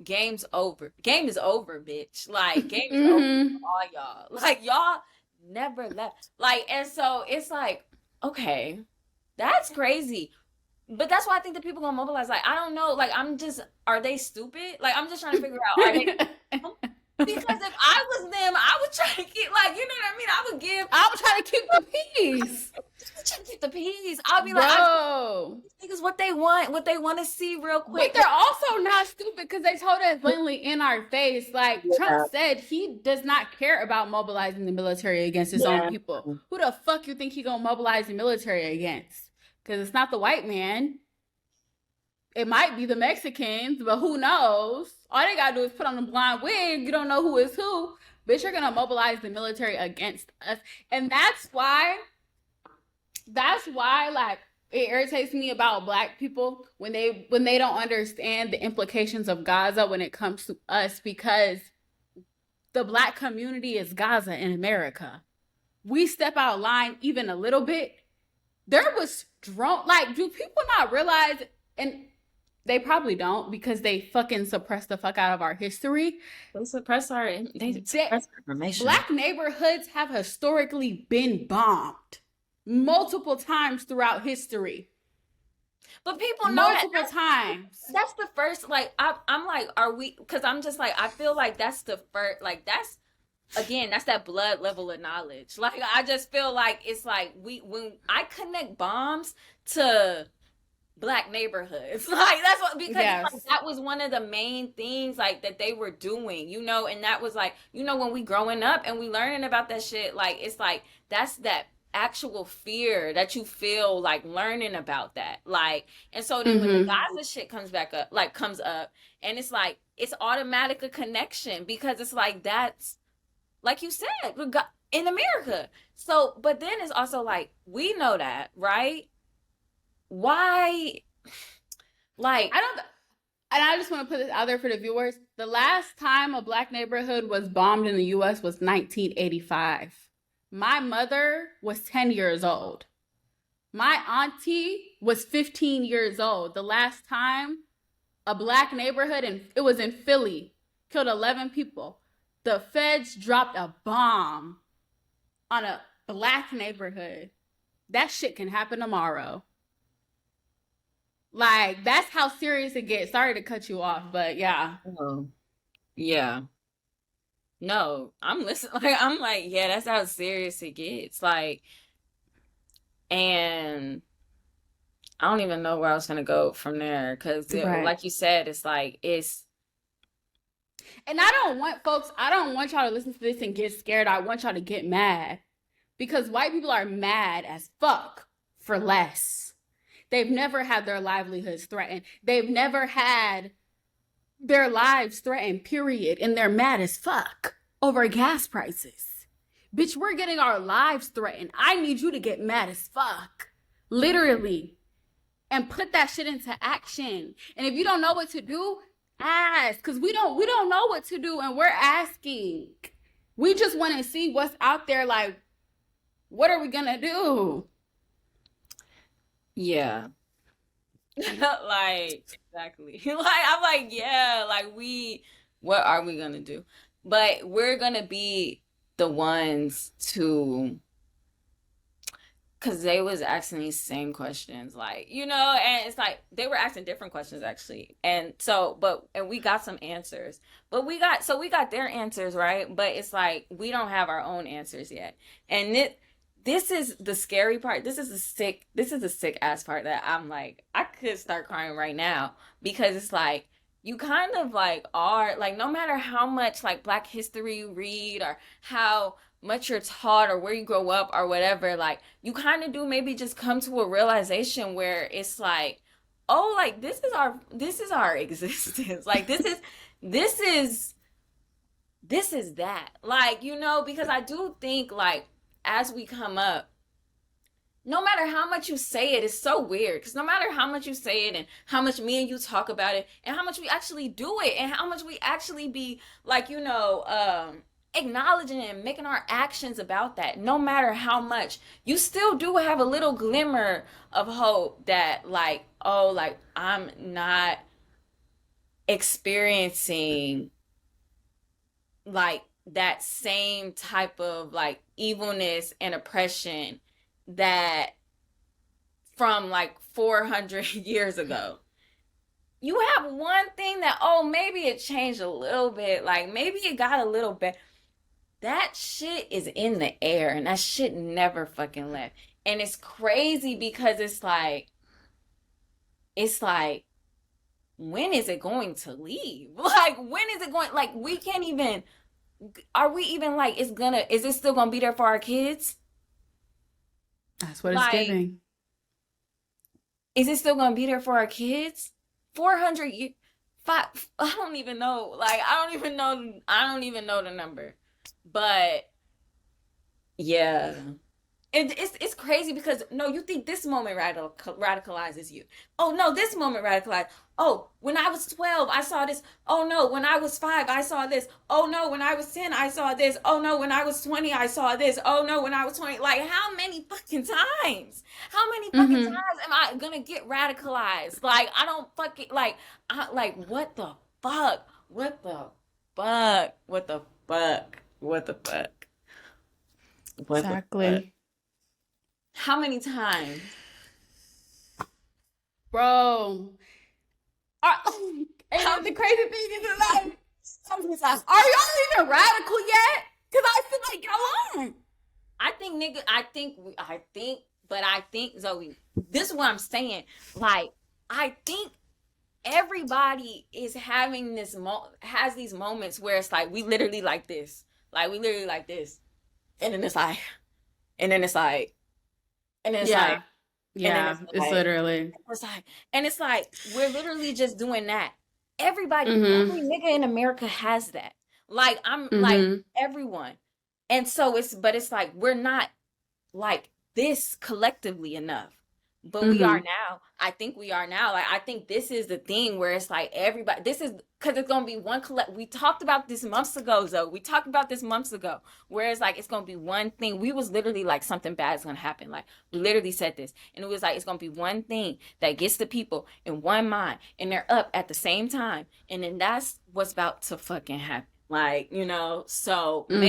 Game's over. Game is over, bitch. Like, game is over for all y'all. Like, y'all never left. Like, and so it's like, okay, that's crazy. But that's why I think that people gonna mobilize. Like, I don't know. Like, are they stupid? Like, I'm just trying to figure out, are they because if I was them, I would try to get, like, you know what I mean? I would try to keep the peace. Try to keep the peace. I'll be like, niggas what they want to see real quick. But they're also not stupid because they told us blatantly in our face. Like, Trump said he does not care about mobilizing the military against his own people. Who the fuck you think he gonna mobilize the military against? Because it's not the white man. It might be the Mexicans, but who knows? All they gotta do is put on a blind wig. You don't know who is who. Bitch, you're gonna mobilize the military against us. And that's why, like, it irritates me about black people when they don't understand the implications of Gaza when it comes to us, because the black community is Gaza in America. We step out of line even a little bit. There was drone. Like, do people not realize? And they probably don't because they fucking suppress the fuck out of our history. They suppress information. Black neighborhoods have historically been bombed multiple times throughout history. But people know multiple times. That's the first, like, I'm like, are we, because I'm just like, I feel like that's the first, like, that's, again, that's that blood level of knowledge. Like, I just feel like it's like, when I connect bombs to Black neighborhoods, like, that's what, because Yes. like, that was one of the main things, like, that they were doing, you know, and that was like, you know, when we growing up and we learning about that shit, like, it's like, that's that actual fear that you feel, like, learning about that, like, and so then when the Gaza shit comes up, and it's like, it's automatic a connection, because it's like, that's, like you said, in America. So, but then it's also like, we know that, right? Why, like, I just want to put this out there for the viewers. The last time a Black neighborhood was bombed in the U.S. was 1985. My mother was 10 years old. My auntie was 15 years old. The last time a Black neighborhood, and it was in Philly, killed 11 people. The feds dropped a bomb on a Black neighborhood. That shit can happen tomorrow. Like, that's how serious it gets. Sorry to cut you off, but yeah. Yeah. No, I'm listening. Like, I'm like, yeah, that's how serious it gets. Like, and I don't even know where I was gonna go from there, because like you said, it's like, it's. And I don't want y'all to listen to this and get scared. I want y'all to get mad, because white people are mad as fuck for less. They've never had their livelihoods threatened. They've never had their lives threatened, period. And they're mad as fuck over gas prices. Bitch, we're getting our lives threatened. I need you to get mad as fuck. Literally. And put that shit into action. And if you don't know what to do, ask. Because we don't know what to do, and we're asking. We just want to see what's out there. Like, what are we gonna do? Yeah. Like, exactly. Like, I'm like, yeah, like, what are we gonna do? But we're gonna be the ones to, because they was asking these same questions, like, you know, and it's like, they were asking different questions, actually. And so, and we got some answers. But we got their answers, right? But it's like, we don't have our own answers yet. And this is the scary part. This is the sick ass part that I'm like, I could start crying right now, because it's like, you kind of like are like, no matter how much like Black history you read, or how much you're taught, or where you grow up, or whatever, like, you kind of do maybe just come to a realization where it's like, oh, like, this is our existence. Like, this is that, like, you know, because I do think, like, as we come up, no matter how much you say it, it's so weird, because no matter how much you say it, and how much me and you talk about it, and how much we actually do it, and how much we actually be like, you know, acknowledging and making our actions about that, no matter how much, you still do have a little glimmer of hope that, like, oh, like, I'm not experiencing like that same type of like evilness and oppression that from like 400 years ago. You have one thing that, oh, maybe it changed a little bit, like maybe it got a little bit. That shit is in the air, and that shit never fucking left. And it's crazy, because it's like, when is it going to leave? Like, when is it going, like, we can't even, are we even like, is it still gonna be there for our kids? That's what it's giving. Is it still gonna be there for our kids? 400 years, I don't even know. Like, I don't even know the number. But yeah, And it's crazy because no, you think this moment radicalizes you. Oh no, this moment radicalized. Oh, when I was 12, I saw this. Oh no, when I was 5, I saw this. Oh no, when I was 10, I saw this. Oh no, when I was 20, I saw this. Oh no, when I was 20. Like, how many fucking times? How many fucking Mm-hmm. times am I gonna get radicalized? Like, I don't fucking like what the fuck? What the fuck? What the fuck? What the fuck? What the fuck? Exactly. How many times? Bro. And the crazy thing is like, are y'all even radical yet? Because I feel like y'all aren't. I think, Zoe, this is what I'm saying. Like, I think everybody is having has these moments where it's like, we literally like this. Like, we literally like this. And then it's like, and then it's like, and then it's Yeah. like, Yeah, it's literally. And it's like, we're literally just doing that. Everybody, Mm-hmm. every nigga in America has that. Like, I'm like, Mm-hmm. everyone. And so it's like, we're not like this collectively enough. But we are Mm-hmm. now. I think we are now. Like, I think this is the thing where it's like everybody, this is because it's gonna be one we talked about this months ago, though. We talked about this months ago, where it's like it's gonna be one thing. We was literally like, something bad is gonna happen. Like, we literally said this. And it was like, it's gonna be one thing that gets the people in one mind and they're up at the same time. And then that's what's about to fucking happen. Like, so Mm-hmm.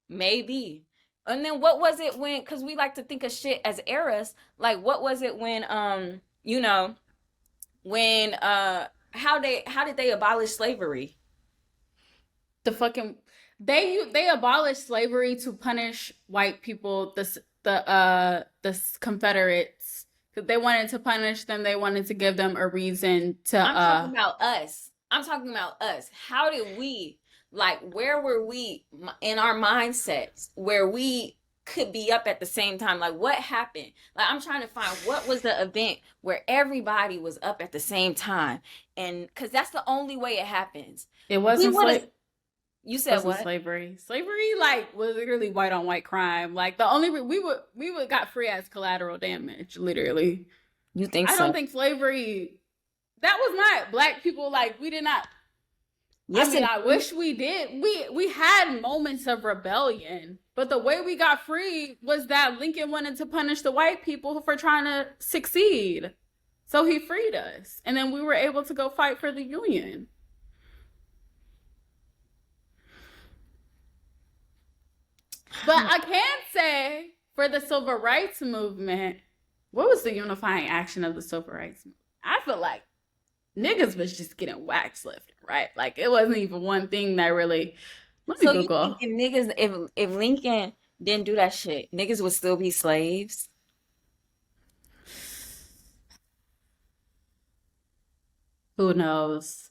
maybe. And then what was it when, because we like to think of shit as eras, like what was it when, when, how did they abolish slavery? The fucking they abolished slavery to punish white people, the Confederates. They wanted to punish them. They wanted to give them a reason to I'm talking about us. I'm talking about us. How did we, like, where were we in our mindsets where we could be up at the same time? Like, what happened? Like, I'm trying to find what was the event where everybody was up at the same time. And because that's the only way it happens. it We wasn't would have, slave you said wasn't what? slavery. Slavery like was literally white on white crime. Like the only we would got free as collateral damage, literally. You think I don't so? think slavery that was not black people like we did not. I Yes, mean, it I wish we did. We had moments of rebellion, but the way we got free was that Lincoln wanted to punish the white people for trying to succeed. So he freed us, and then we were able to go fight for the Union. But I can say for the civil rights movement, what was the unifying action of the civil rights movement? I feel like niggas was just getting waxed left and right. Like it wasn't even one thing that really. Let me So you think Google. if niggas, if Lincoln didn't do that shit, niggas would still be slaves? Who knows?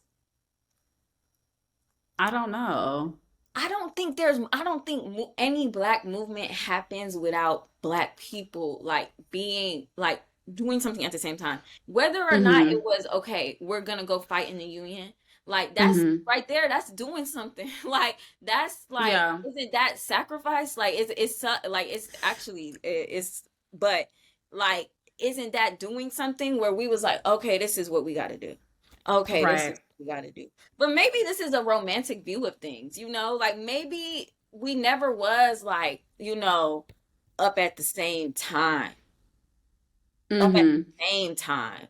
I don't know. I don't think any black movement happens without black people like being like doing something at the same time. Whether or not it Mm-hmm. was, okay, we're gonna go fight in the union. Like, that's Mm-hmm. right there, that's doing something. Like, that's like, Yeah. isn't that sacrifice? Like, like, it's actually, it's, but like, isn't that doing something where we was like, okay, this is what we got to do. Okay, this is Right. what we got to do. But maybe this is a romantic view of things, like maybe we never was like, up at the same time, up at Mm-hmm. the same time.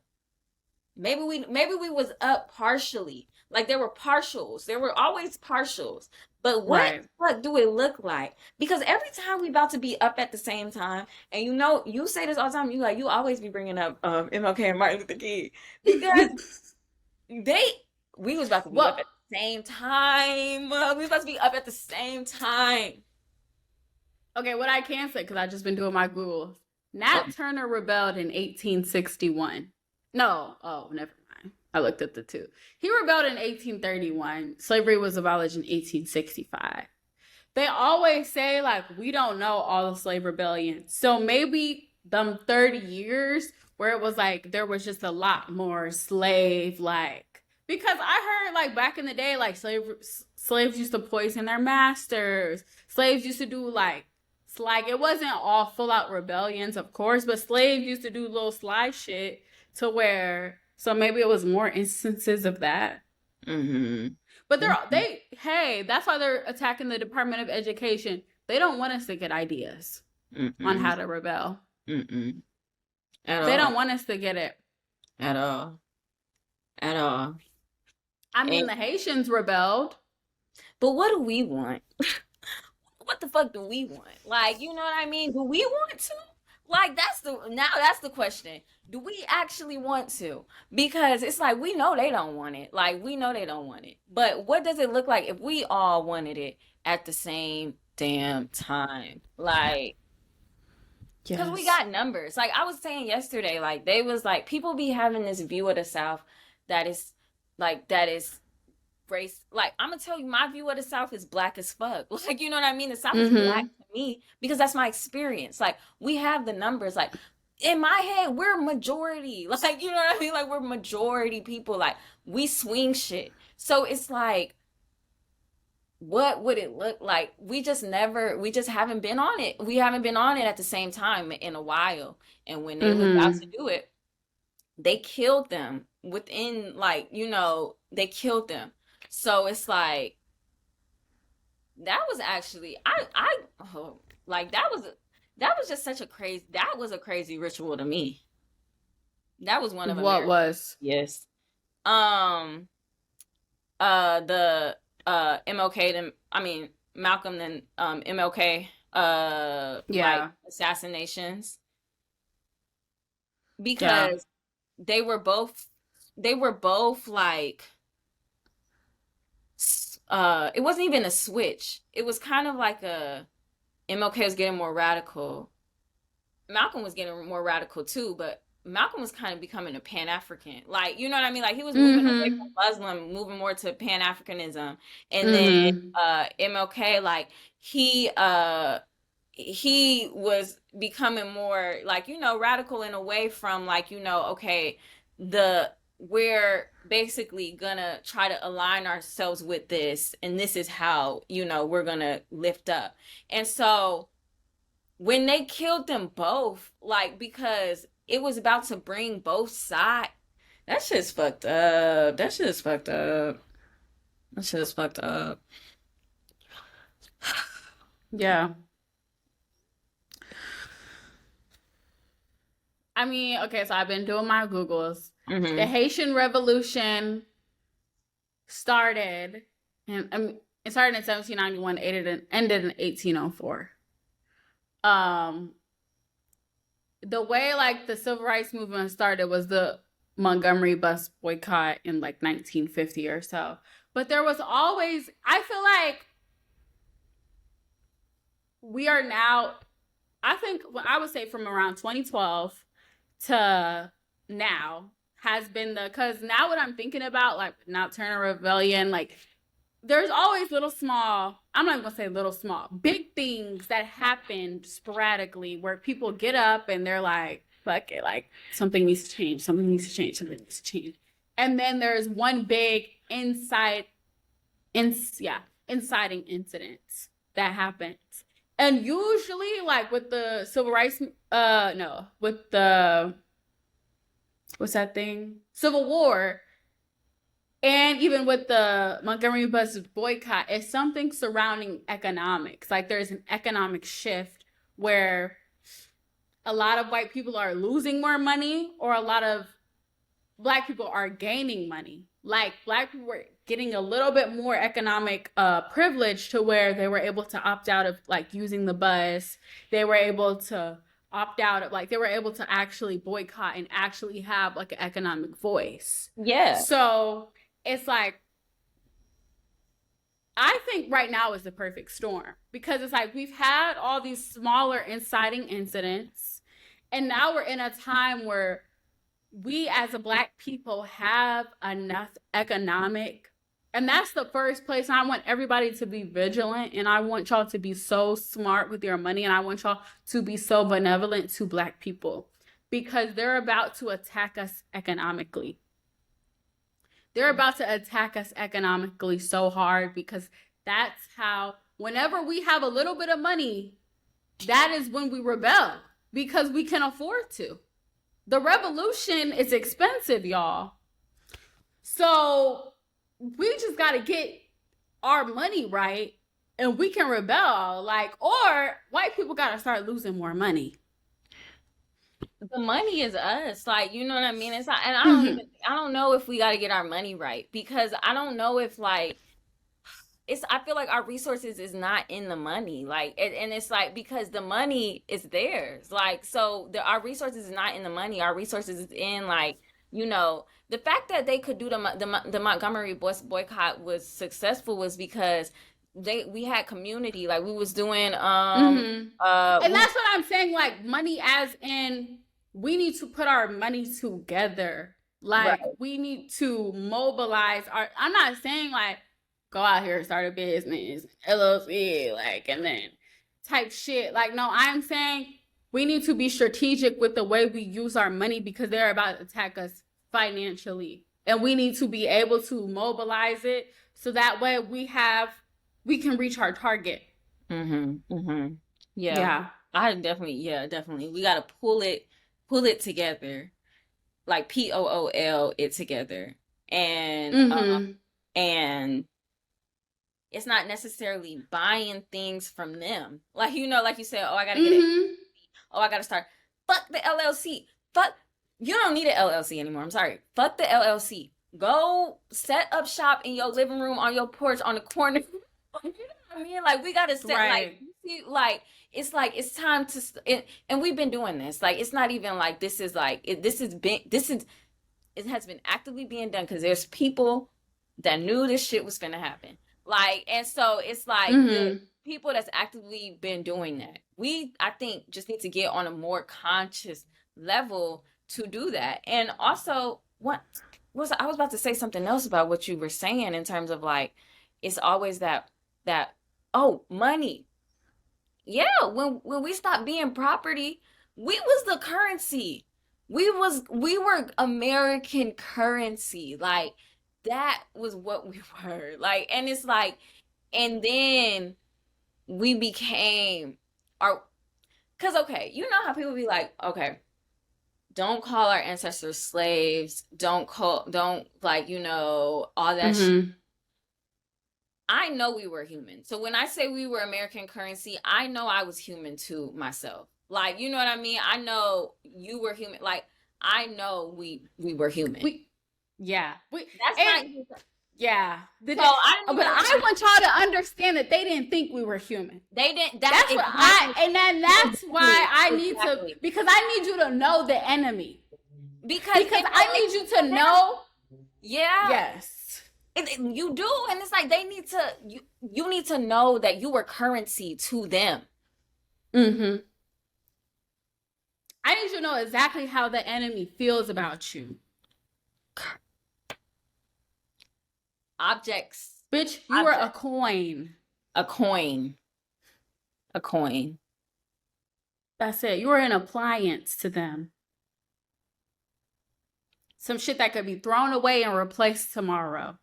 Maybe we was up partially. Like, there were partials. There were always partials. But what Right. what do it look like? Because every time we about to be up at the same time, and you say this all the time, you always be bringing up MLK and Martin Luther King, because they we was about to be up Well, at the same time. We was about to be up at the same time. okay, what I can say, because I've just been doing my Googles. Oh, Nat Turner rebelled in 1861. No, oh, never mind. I looked at the two. He rebelled in 1831. Slavery was abolished in 1865. They always say, like, we don't know all the slave rebellions. So maybe them 30 years where it was like there was just a lot more slave, like, because I heard, like, back in the day, like, slaves used to poison their masters. Slaves used to do, like, Like, it wasn't all full-out rebellions, of course, but slaves used to do little sly shit to where, so maybe it was more instances of that. Mm-hmm. But that's why they're attacking the Department of Education. They don't want us to get ideas on how to rebel. They don't want us to get it. At all. I mean, the Haitians rebelled. But what do we want? What the fuck do we want? Like, you know what I mean? Do we want to? Like, that's the question. Do we actually want to? Because it's like, we know they don't want it. Like, we know they don't want it. But what does it look like if we all wanted it at the same damn time? Like, because we got numbers. Like, I was saying yesterday, like, they was like, people be having this view of the South that is race. Like, I'm gonna tell you, my view of the South is black as fuck. Like, you know what I mean? The South is black to me because that's my experience. Like, we have the numbers. Like, in my head, we're majority. Like, you know what I mean? Like, we're majority people. Like, we swing shit. So it's like, what would it look like? We just haven't been on it. We haven't been on it at the same time in a while. And when they was about to do it, they killed them within, like, you know, they killed them. So it's like, that was actually, that was just such a crazy, that was a crazy ritual to me. That was one of them. What was? Yes. The Malcolm and MLK like assassinations, because they were both like, it wasn't even a switch. It was kind of like MLK was getting more radical. Malcolm was getting more radical too, but Malcolm was kind of becoming a Pan-African. Like, you know what I mean? Like, he was moving away from Muslim, moving more to Pan-Africanism. And then MLK, like, he was becoming more, like, you know, radical in a way from, like, you know, okay, we're basically gonna try to align ourselves with this, and this is how, you know, we're gonna lift up. And so when they killed them both, like, because it was about to bring both sides, that shit's fucked up. Yeah. I mean, okay, so I've been doing my Googles. The Haitian Revolution started, and it started in 1791, ended in 1804. The way, like, the civil rights movement started was the Montgomery bus boycott in, like, 1950 or so. But there was always, I feel like we are now, I think, I would say from around 2012 to now has been because now what I'm thinking about, like, Nocturnal Rebellion, like, there's always little small, I'm not even gonna say little small, big things that happen sporadically where people get up and they're like, fuck it, like, something needs to change. And then there's one big inciting incident that happens. And usually, like, with the civil rights, Civil War, and even with the Montgomery bus boycott, it's something surrounding economics. Like, there's an economic shift where a lot of white people are losing more money, or a lot of black people are gaining money. Like, black people were getting a little bit more economic privilege to where they were able to opt out of, like, using the bus. They were able to opt out of, like, they were able to actually boycott and actually have, like, an economic voice. Yeah. So it's like, I think right now is the perfect storm, because it's like we've had all these smaller inciting incidents, and now we're in a time where we as a black people have enough economic, and that's the first place. And I want everybody to be vigilant, and I want y'all to be so smart with your money, and I want y'all to be so benevolent to black people, because they're about to attack us economically. They're about to attack us economically so hard, because that's how, whenever we have a little bit of money, that is when we rebel because we can afford to. The revolution is expensive, y'all. So we just got to get our money right and we can rebel. Like, or white people got to start losing more money. The money is us. Like, you know what I mean? It's not, and I don't know if we got to get our money right, because I don't know if like, I feel like our resources is not in the money, like, and it's like, because the money is theirs, like, so our resources is not in the money. Our resources is in, like, you know, the fact that they could do the Montgomery boycott was successful was because we had community, like we was doing and that's what I'm saying, like money as in we need to put our money together, like we need to mobilize our, I'm not saying like go out here and start a business, LLC, like, and then type shit. Like, no, I'm saying we need to be strategic with the way we use our money because they're about to attack us financially. And we need to be able to mobilize it so that way we can reach our target. Yeah. I definitely. We got to pull it together. Like POOL it together. And it's not necessarily buying things from them. Like, you know, like you said, oh, I got to get it. Oh, I got to start. Fuck the LLC. Fuck. You don't need an LLC anymore. I'm sorry. Fuck the LLC. Go set up shop in your living room, on your porch, on the corner. You know what I mean? Like, we got to set, like, it's time to, and we've been doing this. Like, it's not even like this is like, it has been actively being done because there's people that knew this shit was gonna happen. Like, and so it's like the people that's actively been doing that. We, I think, just need to get on a more conscious level to do that. And also, I was about to say something else about what you were saying in terms of like, it's always that money. Yeah, when we stopped being property, we was the currency. We were American currency. Like, that was what we were. Like, and it's like, and then we became because okay, you know how people be like, okay, don't call our ancestors slaves, don't like, you know, all that shit. I know we were human. So when I say we were American currency, I know I was human too myself. Like, you know what I mean? I know you were human. Like, I know we were human. Yeah. But I want y'all to understand that they didn't think we were human. They didn't. That's why I need to, because I need you to know the enemy. Because I need you to know. Yeah. Yes. You do, and it's like they need to. You need to know that you were currency to them. I need you to know exactly how the enemy feels about you. Objects. Bitch, you were a coin. A coin. That's it. You were an appliance to them. Some shit that could be thrown away and replaced tomorrow.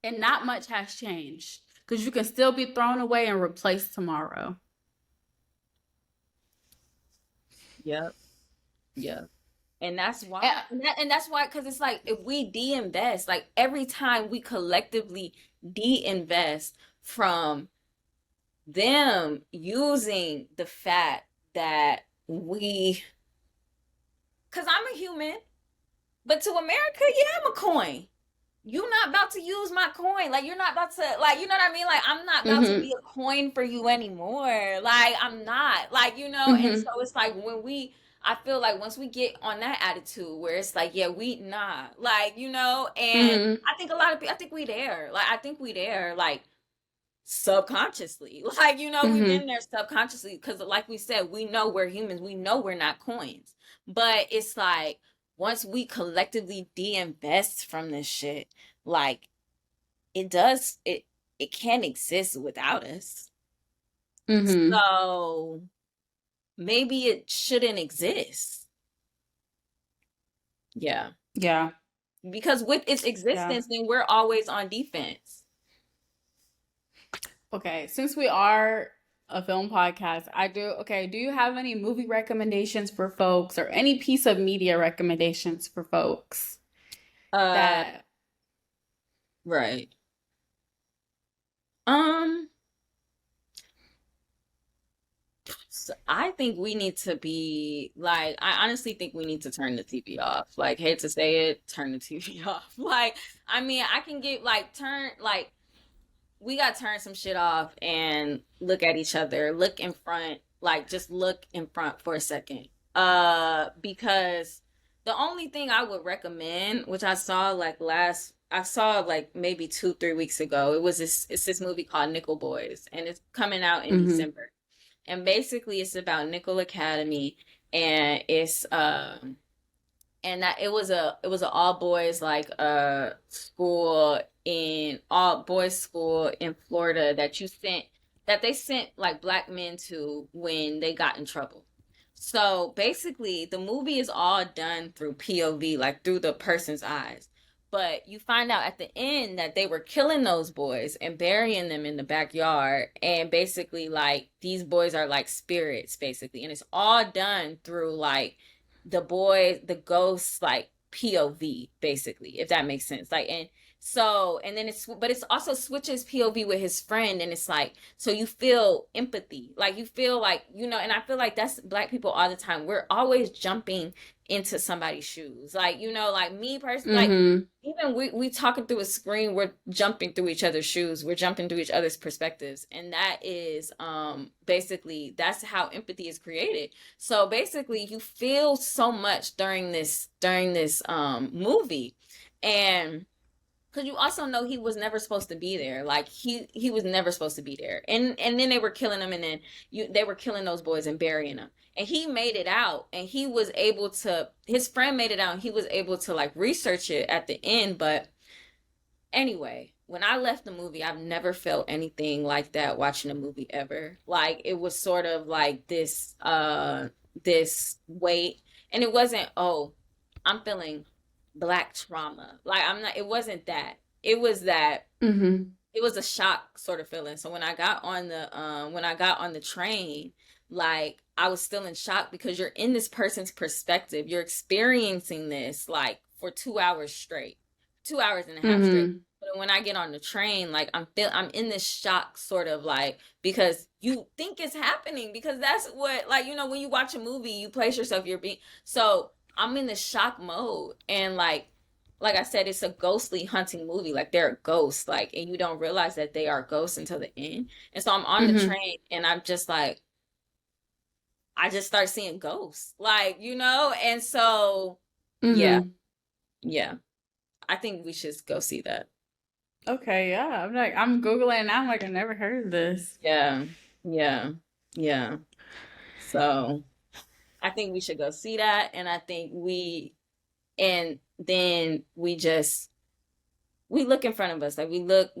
And not much has changed. Because you can still be thrown away and replaced tomorrow. Yep. And that's why, and that's why, because it's like, if we de-invest, like every time we collectively de-invest from them using the fact that because I'm a human, but to America, yeah, I'm a coin. You're not about to use my coin. Like, you're not about to, like, you know what I mean? Like, I'm not about to be a coin for you anymore. Like, I'm not. Like, you know, and so it's like I feel like once we get on that attitude where it's like, yeah, we not. Like, you know, and I think a lot of people, I think we there. Like, subconsciously. Like, you know, we've been there subconsciously because, like we said, we know we're humans. We know we're not coins. But it's like, once we collectively de-invest from this shit, like, it can't exist without us. So maybe it shouldn't exist. Yeah. Because with its existence, then we're always on defense. Okay, since we are a film podcast. I do. Okay. Do you have any movie recommendations for folks or any piece of media recommendations for folks Uh, that right. Um, so I think we need to be like, I honestly think we need to turn the TV off. Like, hate to say it, turn the TV off. Like, I mean, I can get like turn like we got to turn some shit off and look at each other, look in front, like just look in front for a second. Because the only thing I would recommend, which I saw like maybe 2, 3 weeks ago, it's this movie called Nickel Boys, and it's coming out in mm-hmm. December. And basically it's about Nickel Academy, and it's and that it was an all boys like all boys school in Florida that they sent like black men to when they got in trouble. So basically the movie is all done through POV, like through the person's eyes. But you find out at the end that they were killing those boys and burying them in the backyard. And basically, like, these boys are like spirits, basically. And it's all done through like the ghosts like POV, basically, if that makes sense. Like, and then but it's also switches POV with his friend, and it's like, so you feel empathy, like you feel like, and I feel like that's black people all the time. We're always jumping into somebody's shoes, like, like me personally, like Mm-hmm. even we talking through a screen, we're jumping through each other's shoes, we're jumping through each other's perspectives, and that is basically that's how empathy is created. So basically you feel so much during this movie. And because you also know he was never supposed to be there, like he was never supposed to be there, and then they were killing him, and then they were killing those boys and burying them, and he made it out, and his friend made it out, and he was able to like research it at the end. But anyway, when I left the movie, I've never felt anything like that watching a movie ever. Like, it was sort of like this weight, and it wasn't, oh, I'm feeling black trauma. Like, I'm not, it wasn't that. It was that Mm-hmm. it was a shock sort of feeling. So when I got on the train, like, I was still in shock because you're in this person's perspective. You're experiencing this like for 2 hours straight. 2 hours and a half straight. Mm-hmm. But when I get on the train, like, I'm in this shock sort of, like, because you think it's happening, because that's what, like, when you watch a movie, you place yourself, so I'm in this shock mode. And like I said, it's a ghostly hunting movie. Like, they're ghosts, like, and you don't realize that they are ghosts until the end. And so I'm on the Mm-hmm. train, and I'm just like, I just start seeing ghosts, like, and so yeah, Mm-hmm. yeah. I think we should go see that. Okay, yeah. I'm Googling and I'm like, I never heard of this. Yeah, yeah, yeah. So I think we should go see that, and I think and then we look in front of us, like we look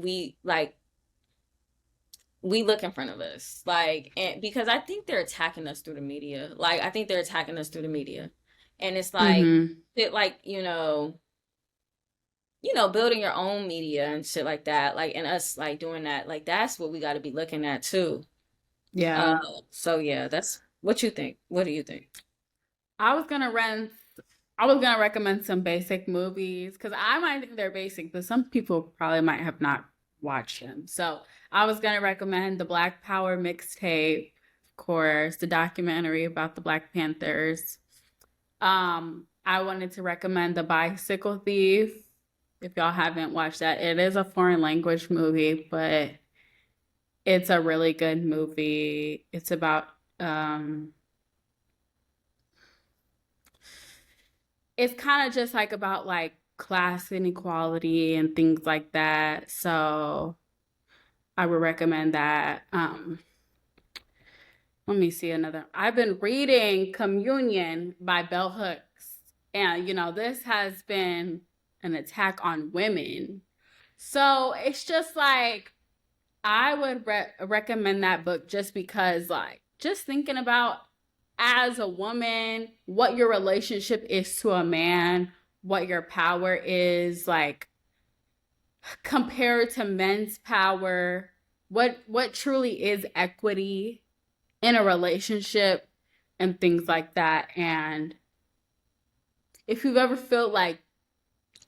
in front of us, like, and because I think they're attacking us through the media, like, I think they're attacking us through the media, and it's like, Mm-hmm. it, like, building your own media and shit like that, like, and us like doing that, like, that's what we got to be looking at too. Yeah. So yeah, that's what you think. What do you think? I was gonna recommend some basic movies because I might think they're basic, but some people probably might have not watched them. So I was gonna recommend the Black Power mixtape, of course, the documentary about the Black Panthers. I wanted to recommend The Bicycle Thief. If y'all haven't watched that, it is a foreign language movie, but it's a really good movie. It's about it's kind of just like about like class inequality and things like that. So I would recommend that. Let me see another. I've been reading Communion by Bell Hooks, and this has been an attack on women. So it's just like I would recommend that book just because, like, just thinking about as a woman, what your relationship is to a man, what your power is, like, compared to men's power. what truly is equity in a relationship and things like that. And if you've ever felt like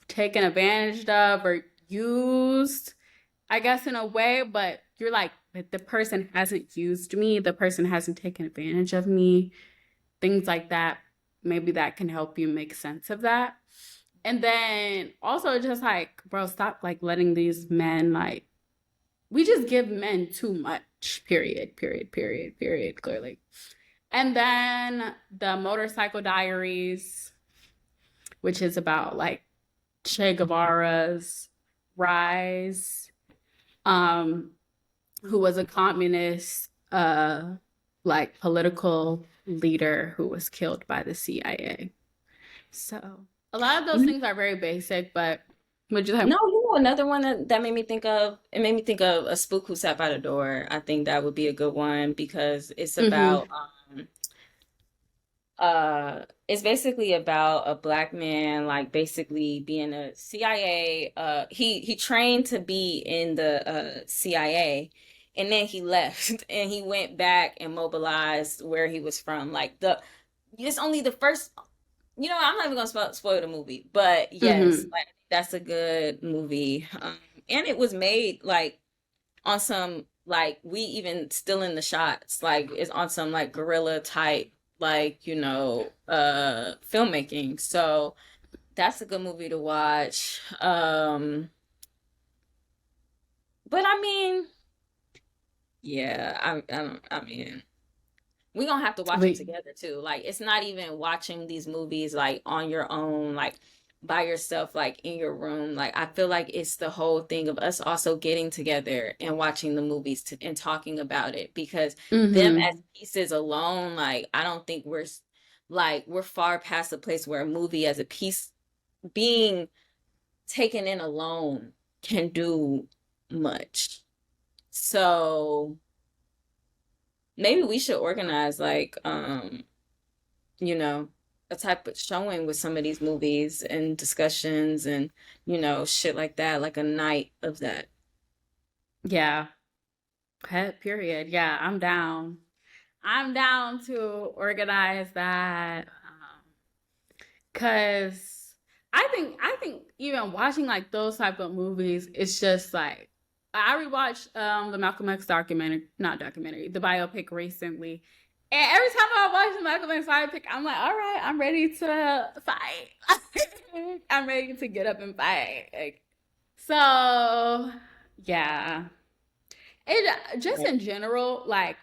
taken advantage of or used, I guess, in a way, but you're like, but the person hasn't used me, the person hasn't taken advantage of me, things like that. Maybe that can help you make sense of that. And then also just like, bro, stop like letting these men like, we just give men too much, period, clearly. And then the Motorcycle Diaries, which is about like Che Guevara's rise, who was a communist, like political leader who was killed by the CIA. So a lot of those things are very basic, but would you have? No, you know, another one that made me think of, it made me think of A Spook Who Sat by the Door. I think that would be a good one because it's about it's basically about a black man like basically being a CIA he trained to be in the CIA, and then he left and he went back and mobilized where he was from. Like it's only the first, you know, I'm not even gonna spoil the movie, but yes, like that's a good movie. And it was made like on some like we even still in the shots, like it's on some like guerrilla type, like, you know, filmmaking. So that's a good movie to watch. But I mean, yeah, I mean, we're gonna have to watch them together too. Like, it's not even watching these movies like on your own, like by yourself, like in your room. Like, I feel like it's the whole thing of us also getting together and watching the movies and talking about it, because them as pieces alone, like, I don't think we're far past the place where a movie as a piece being taken in alone can do much. So maybe we should organize like you know, a type of showing with some of these movies and discussions and, you know, shit like that, like a night of that. Yeah. Period. Yeah, I'm down. I'm down to organize that. Cause I think even watching like those type of movies, it's just like I rewatched the Malcolm X the biopic recently. And every time I watch the Malcolm X biopic, I'm like, all right, I'm ready to fight. I'm ready to get up and fight. Like, so yeah. It just in general, like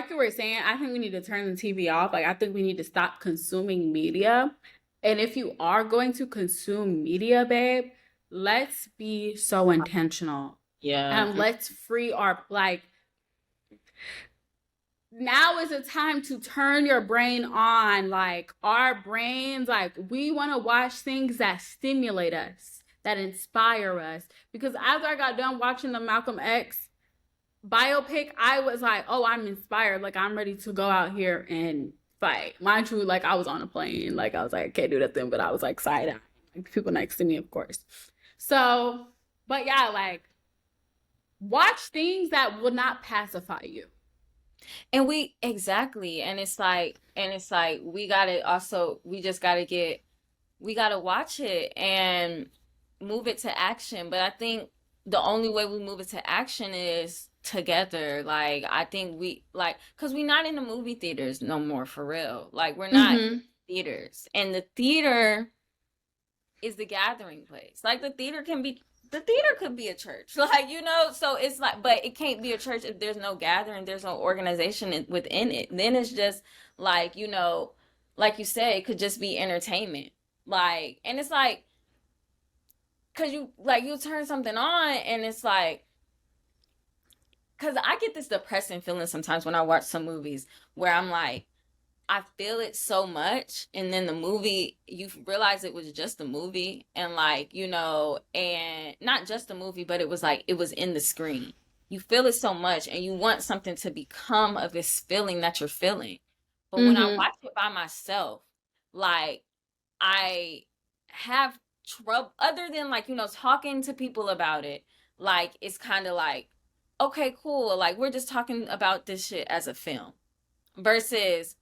you were saying, I think we need to turn the TV off. Like, I think we need to stop consuming media. And if you are going to consume media, babe, let's be so intentional. Yeah. And let's free our, like, now is the time to turn your brain on. Like, our brains, like, we want to watch things that stimulate us, that inspire us. Because after I got done watching the Malcolm X biopic, I was like, oh, I'm inspired. Like, I'm ready to go out here and fight. Mind you, like, I was on a plane. Like, I was like, I can't do that thing, but I was like side eye. Like, people next to me, of course. So, but yeah, like, watch things that will not pacify you. And exactly. And it's like we just gotta watch it and move it to action. But I think the only way we move it to action is together. Like, I think because we're not in the movie theaters no more, for real. Like, we're not in theaters. And the theater is the gathering place. Like, the theater could be a church. Like, you know, so it's like, but it can't be a church if there's no gathering, there's no organization within it. Then it's just like, you know, like you said, it could just be entertainment. Like, and it's like, cause you turn something on and it's like, cause I get this depressing feeling sometimes when I watch some movies where I'm like, I feel it so much, and then the movie, you realize it was just a movie, and like, you know, and not just a movie, but it was like, it was in the screen. You feel it so much, and you want something to become of this feeling that you're feeling. But when I watch it by myself, like, I have trouble, other than like, you know, talking to people about it, like, it's kind of like, okay, cool. Like, we're just talking about this shit as a film versus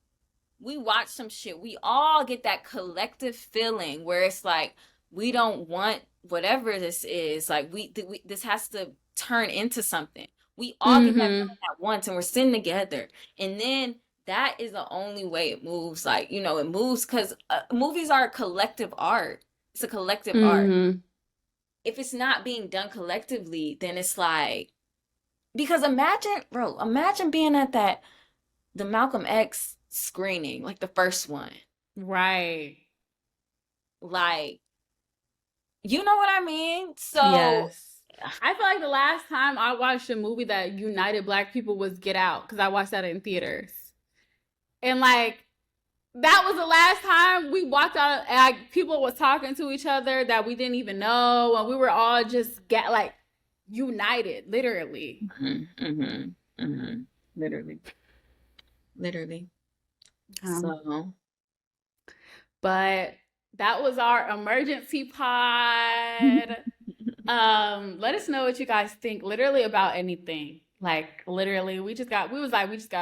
we watch some shit. We all get that collective feeling where it's like, we don't want whatever this is. Like, this has to turn into something. We all get that Mm-hmm. feeling at once and we're sitting together. And then that is the only way it moves. Like, you know, it moves because movies are a collective art. It's a collective art. Mm-hmm. If it's not being done collectively, then it's like, because imagine being at the Malcolm X screening, like the first one. Right. Like, you know what I mean? So, Yes. I feel like the last time I watched a movie that united Black people was Get Out, because I watched that in theaters. And like, that was the last time we walked out and like, people was talking to each other that we didn't even know, and we were all just united, literally. Literally. Um, So, but that was our emergency pod. Let us know what you guys think, literally about anything. Like, literally, we just gotta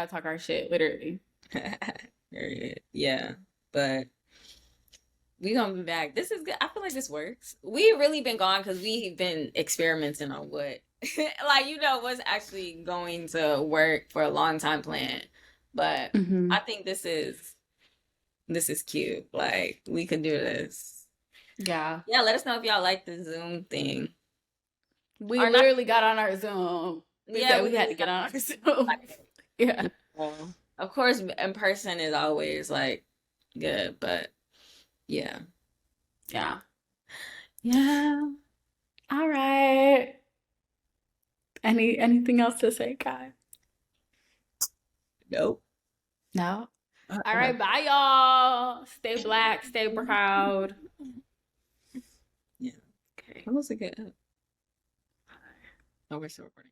talk our shit, literally. yeah, but we gonna be back. This is good. I feel like this works. We really been gone because we've been experimenting on what, like, you know, what's actually going to work for a long time plan. But I think this is cute. Like, we could do this. Yeah. Yeah, let us know if y'all like the Zoom thing. We literally got on our Zoom. We had to get on our Zoom. Yeah. Of course, in person is always like good, but yeah. Yeah. Yeah. All right. Anything else to say, guys? Nope. No. All right, bye, y'all. Stay Black, stay proud. Yeah. Okay. That was a good. Oh, we're still recording.